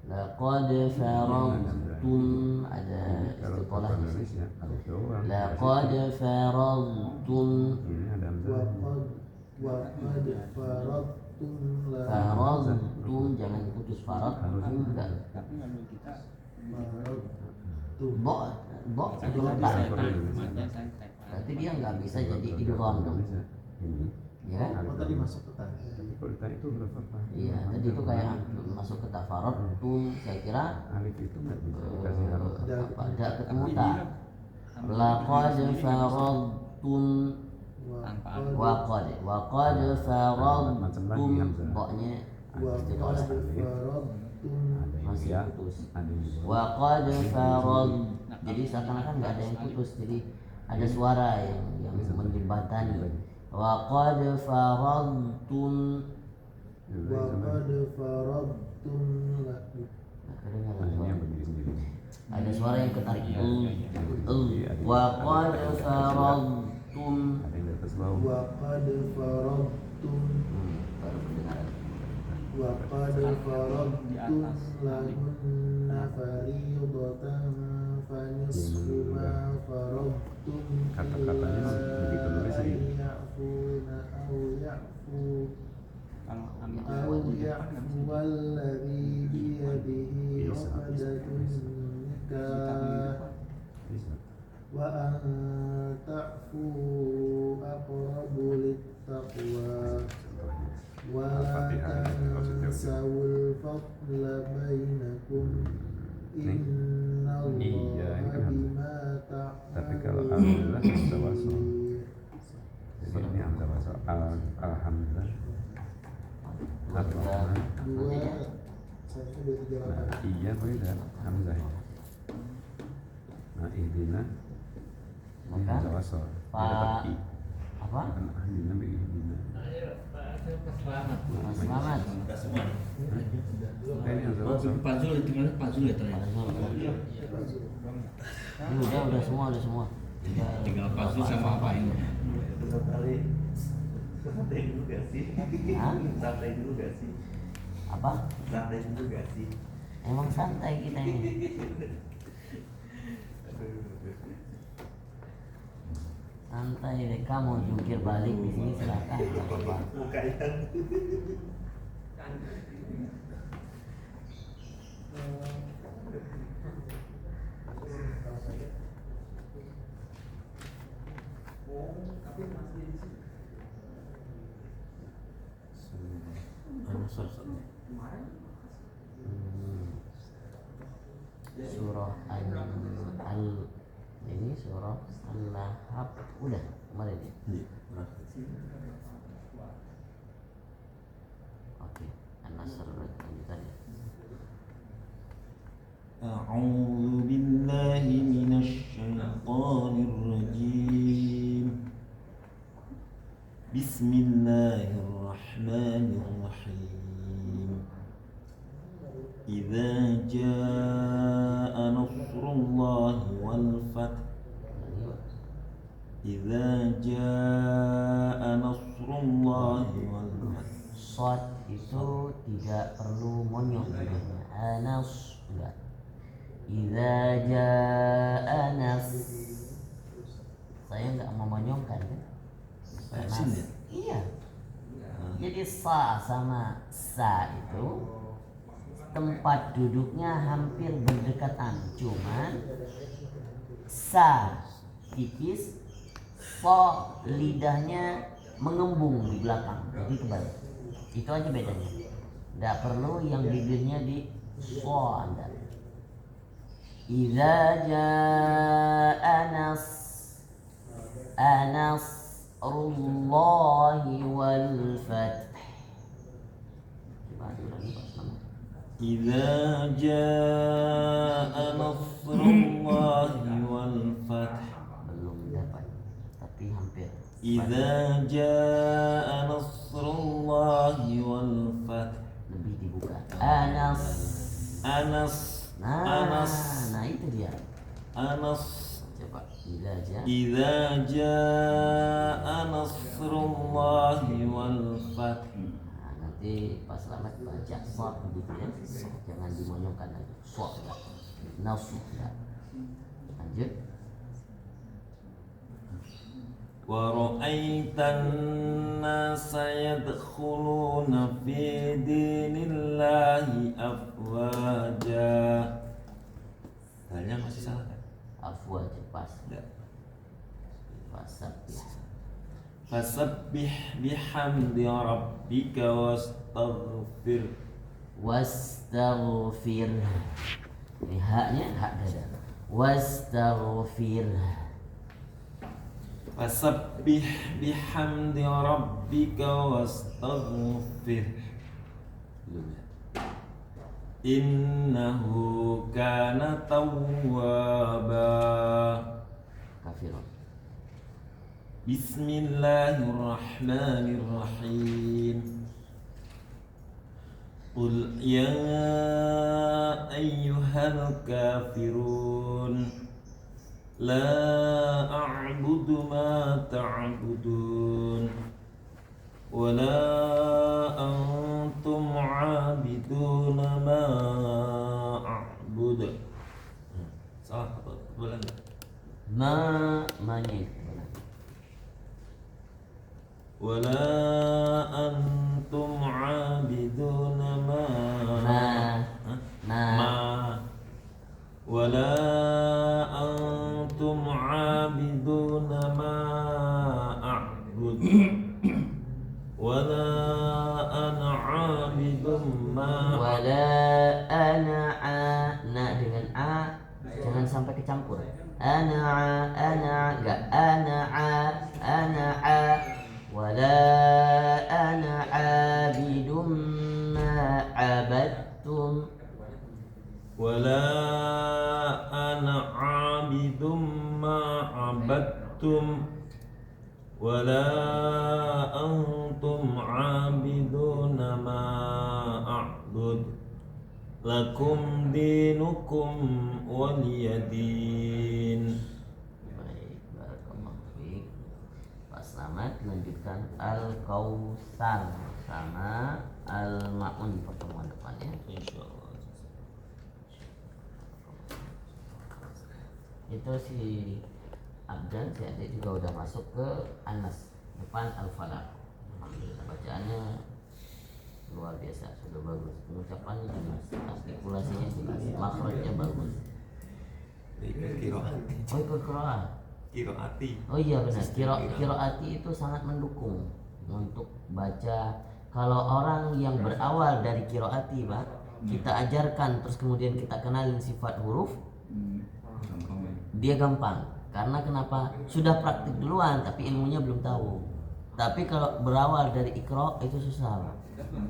A: Laqad faradtum ada istilah laqad faradtum faradtum jangan putus faradtum enggak bo tadi letak berarti dia nggak bisa jadi idgham dong ya kan?
B: Tadi masuk ke tadi.
G: Itu berapa?
A: Iya, tadi itu kayak masuk ke tafarot tuh saya kira
G: alif itu nggak bisa dikasih harus
A: ada ketemu tak? Laqad faradtum waqad faradtum pokoknya masih putus. Waqad farad jadi seakan-akan nggak ada yang putus, jadi ada suara yang menjembatani. Waqad faradtum ada suara yang ketarik waqad faradtum
B: lahunna fariidatan fanisfu ma faradtum
G: kata-katanya begitu nulis ini
B: أو يعفو الذي بيده عقدة النكاح وأن تعفوا أقرب للتقوى ولا تنسوا الفضل بينكم إن الله بما
G: tapi kalau
B: تعملون
G: alhamdulillah bisa wasol jadi ini hamzah wasol alhamdulillah Ar-Rahman iya beda hamzah nah ihdina ini hamzah wasol dia dapat i
A: apa?
G: Ihdina bagi ihdina
A: Selamat.
G: ini hamzah wasol
C: Panzul tinggal panzul ya ternyata.
A: Ini udah semua.
C: Tinggal panzul sama apa ini?
E: Santai dulu gak sih?
A: Hah?
E: Santai dulu gak sih?
D: Apa?
E: Santai juga sih.
D: Emang santai kita ini. Santai deh, kamu jungkir balik di sini silakan, nggak apa-apa. Surah ini surah Al-Lahab udah kemarin ya. Oke, An-Nasr lanjutannya.
J: أعوذ بالله من الشيطان الرجيم بسم الله الرحمن الرحيم إذا جاء نصر الله والفتح إذا جاء نصر الله والفتح
D: Shad itu tidak perlu monyong hidungnya. Anas enggak. Idza jaa nas. Saya enggak memonyongkan kan? Anas. Iya. Jadi sa sama sa itu tempat duduknya hampir berdekatan, cuman sa tipis, so lidahnya mengembung di belakang, jadi kebalik. Itu aja bedanya. Tidak perlu yang bibirnya di so Anda. Idza jaa nasrullahi wal fath.
J: إذا جاء نصر الله والفتح
D: Belum dapat, tapi hampir.
J: إذا جاء نصر الله والفتح
D: Lebih dibuka. Anas. Nah itu dia.
J: أنص
D: Coba. Idza
J: إذا جاء نصر الله والفتح.
D: Nah, nanti pas selamat baca shad begitu ya. Jangan dimonyongkan lagi. Shad enggak. Nasr enggak. Lanjut.
J: ورأيت الناس يدخلون في دين الله أفواجا. Dalnya masih salah kan?
D: Afwaj pas.
J: Tidak.
D: Fasabbih.
J: Fasabbih bihamdi rabbika wastaghfir.
D: Wastaghfir. Ini haknya hak dada. Wastaghfir.
J: Fasabbih bihamdi rabbika wastaghfir. Innahu kana tawwaba.
D: Kafirun.
J: Bismillahirrahmanirrahim. Qul ya ayyuhal kafirun la a'budu ma ta'budun wa la antum 'abiduna ma a'budu. Salah apa? Boleh enggak?
D: Ma-nya
J: wa la antum 'abiduna ma wala antum 'abiduna ma a'bud wala ana 'abidum ma
D: wala ana dengan a jangan sampai kecampur. Ana enggak ana wala ana 'abidum ma 'abadtum
J: wala ana 'abidum ma 'abadtum wala antum 'abiduna ma a'bud lakum dinukum waliyadin.
D: Baik, barakallahu fiik. Pak Slamet lanjutkan Al-Kautsar sama Al-Ma'un pertemuan depannya.
J: Insyaallah.
D: Itu si Abdan si adik juga udah masuk ke Anas depan Al-Falaq. Alhamdulillah bacaannya luar biasa, sudah bagus, pengucapannya jelas, artikulasinya jelas, makhrajnya bagus. Oh ikut kiroati. Oh iya benar, kiroati itu sangat mendukung untuk baca. Kalau orang yang berawal dari kiroati, Pak, kita ajarkan terus kemudian kita kenalin sifat huruf, dia gampang. Karena kenapa? Sudah praktik duluan tapi ilmunya belum tahu. Tapi kalau berawal dari ikro itu susah, Pak.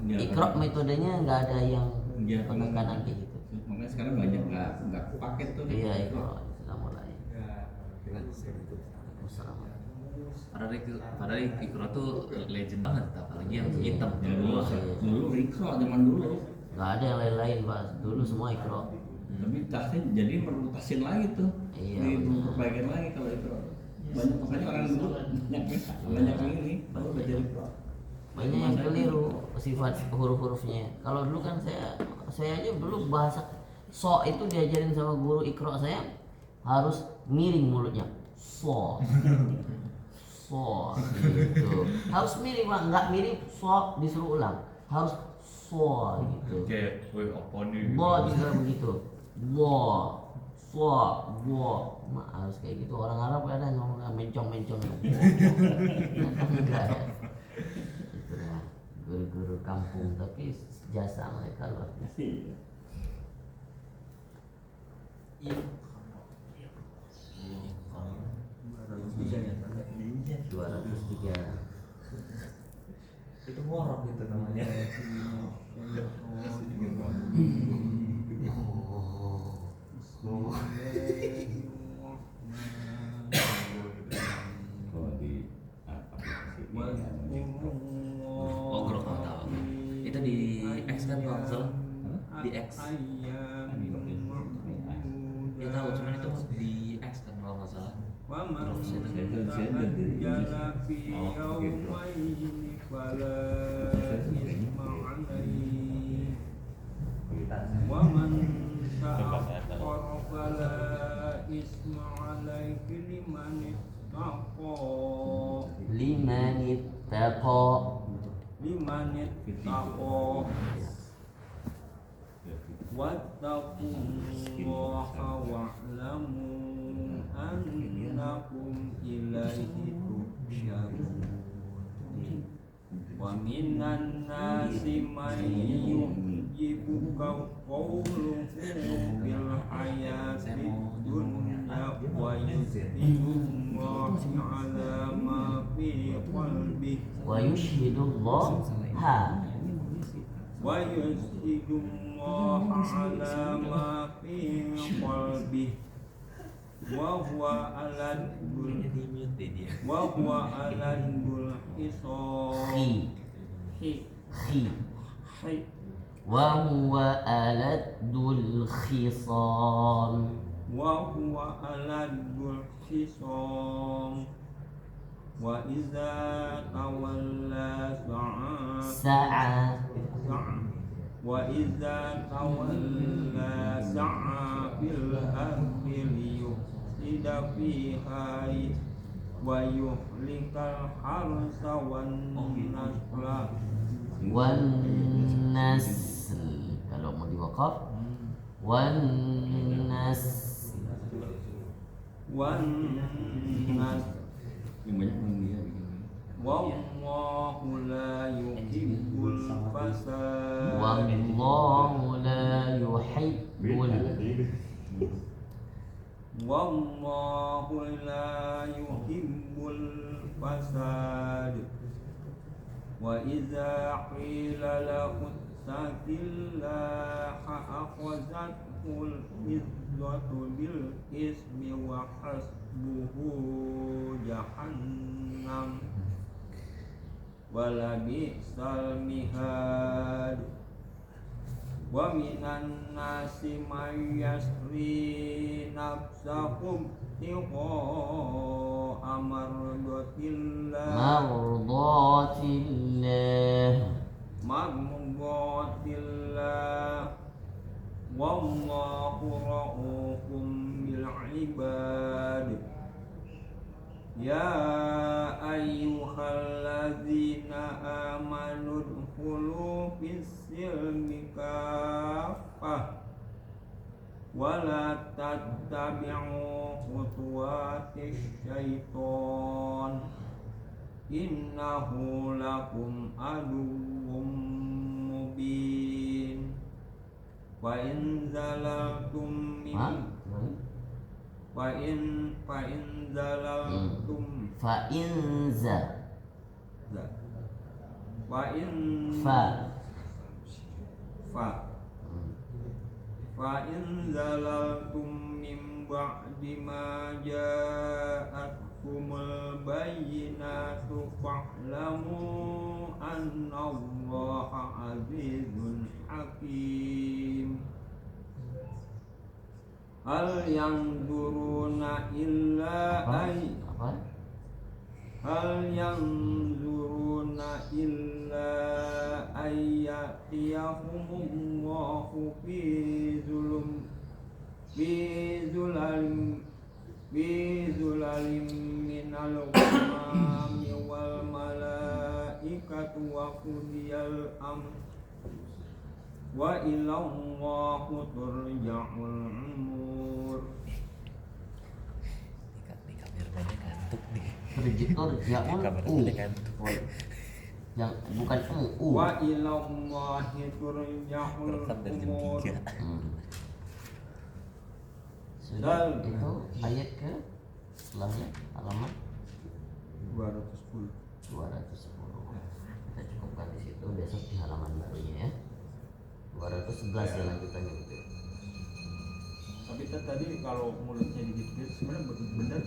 D: Ikro metodenya nggak ada yang penekanan kayak gitu.
C: Makanya sekarang banyak nggak paket tuh.
D: Iya ikro sudah mulai.
E: Padahal Ikro tuh legend banget, apalagi yang hitam
C: Dulu Ikro zaman dulu.
D: Nggak ada yang lain-lain, Pak. Dulu semua ikro.
C: Tapi tasnya jadi perlu tasin lagi tuh.
D: Iya,
C: Diperbaikin lagi kalau Ikro. Banyak makanya orang dulu banyak yang ini baru belajar Ikro.
D: Banyak yang keliru sifat huruf-hurufnya. Kalau dulu kan saya aja dulu bahasa so itu diajarin sama guru ikro saya harus miring mulutnya. So gitu. Harus miring, Pak. Nggak miring so disuruh ulang. Harus so gitu.
E: kayak woi apa nih
D: Bo juga begitu. Harus kayak gitu. Orang Arab ada ngomong mencong-mencong. Enggak ya. Itulah guru-guru kampung, tapi jasa mereka luar biasa. 203.
E: itu ngorok gitu namanya.
G: Kalau di aplikasi
E: Oh, Grok nggak tahu. Itu di X kan kalau nggak salah. Di X. Ya tahu, cuman itu di X kan kalau nggak salah. Grok
D: Liman ittaqa.
F: Wattaqullaha wa'lamu annakum ilaihi tuhsyarun. Wa minan nasi man yu'jibuka qawluhu fil hayati dunya wa yushhidullahu ala ma fi qalbihi
D: Wa yushhidullah
F: wa yushhidullahu ala ma fi qalbihi wa huwa aladul hisab
D: wa huwa aladul khisam. Wa iza tawalla sa'a fil ardi liyufsida fiha wa yuhlikal harsa wan nasl. Kalau mau diwakaf wan nasl
C: Yang banyak orang dia
F: wallahu la yuhibbul fasad.
D: Wallahu la yuhibbul
F: fasad. Wa idza qila lahu ittaqillaha akhadhatul izzatu bil ismi wa hasbuhu jahannam wa labisal mihad. Wa minan nasi may yasri nafsahum mardatillah mardatillah wallahu ra'ufum bil ibad. Ya ayyuhalladzina amanu dkhulu fis-silmi kaffah wa la tattabi'u khutuwatis syaiton innahu lakum aduwwum mubin. Wa in zalaltum min fa in zalaltum
D: fa inza
F: fa in
D: fa
F: zalaltum min ba'di ma ja'atkumul bayyinatu fa'lamu annallaha azizun hakim. Hal yanzuruna illa ayyatiyahumullahu fi zulalim minal ghamami wal malaikatu wa qudiyal amr wa ilallahu turja'ul umur.
D: Yang bukan
F: wa ilallahi turja'ul umur.
D: Sudah itu ayat ke setelahnya halaman
F: 210.
D: Kita cukupkan di situ, besok di halaman barunya ya. 211 ya lanjutannya gitu.
F: Tapi tadi kalau mulutnya digigit sebenarnya benar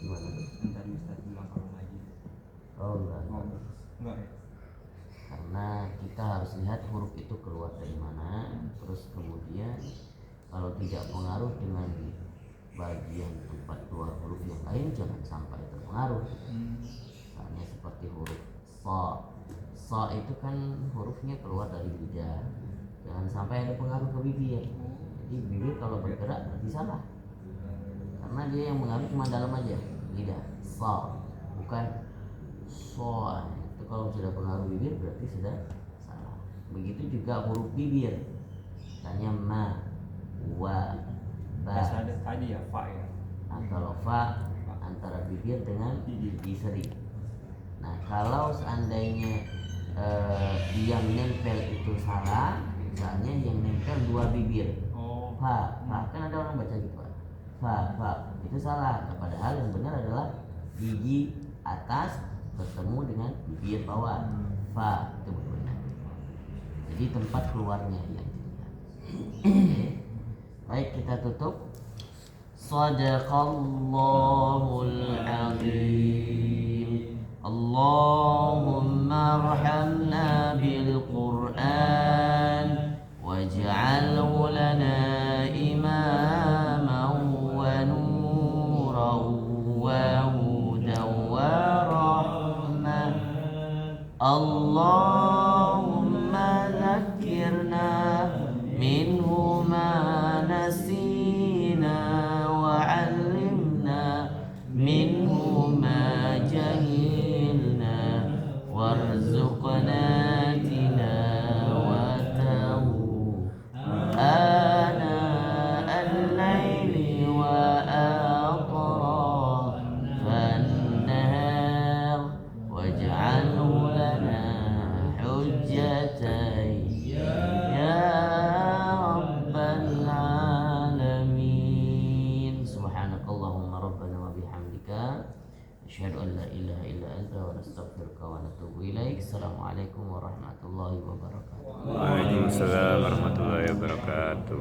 D: Gimana tuh?
F: yang tadi Ustaz bilang kalau ngaji.
D: Oh enggak.
F: Enggak ya?
D: Karena kita harus lihat huruf itu keluar dari mana, terus kemudian kalau tidak pengaruh dengan bagian tempat keluar huruf yang lain jangan sampai terpengaruh. Misalnya seperti huruf so itu kan hurufnya keluar dari lidah, jangan sampai ada pengaruh ke bibir. Jadi bibir kalau bergerak berarti salah, karena dia yang mengaruh cuma dalam aja, lidah. So bukan so, itu kalau sudah pengaruh bibir berarti sudah salah. Begitu juga huruf bibir, misalnya ma, wa, ba.
F: Ada tadi ya fa ya.
D: Nah, kalau fa antara bibir dengan gigi seri. Nah kalau seandainya yang nempel itu salah, misalnya yang nempel dua bibir, fa kan ada orang baca gitu, fa itu salah. Nah, padahal yang benar adalah gigi atas bertemu dengan bibir bawah, fa itu benar. Jadi tempat keluarnya yang dilihat. Baik, kita tutup. Sadaqallahul azim. Allahumma arhamna bil Qur'an waj'alhu lana imaman wa nuran wa hudan wa rahmah. Allahumma zakkirna minhu ma nasina wa 'allimna minhu ma jahilna warzuqna tilawatahu ana al-laili wa atrafan nahar waj'alhu lana hujjatan ya rabbal alamin. Subhanakallahumma rabbana wa bihamdika asyhadu an la ilaha illa anta wa nastaghfiruka wa natubu ilaik. Assalamualaikum warahmatullahi wabarakatuh.
G: Waalaikumsalam warahmatullahi wabarakatuh.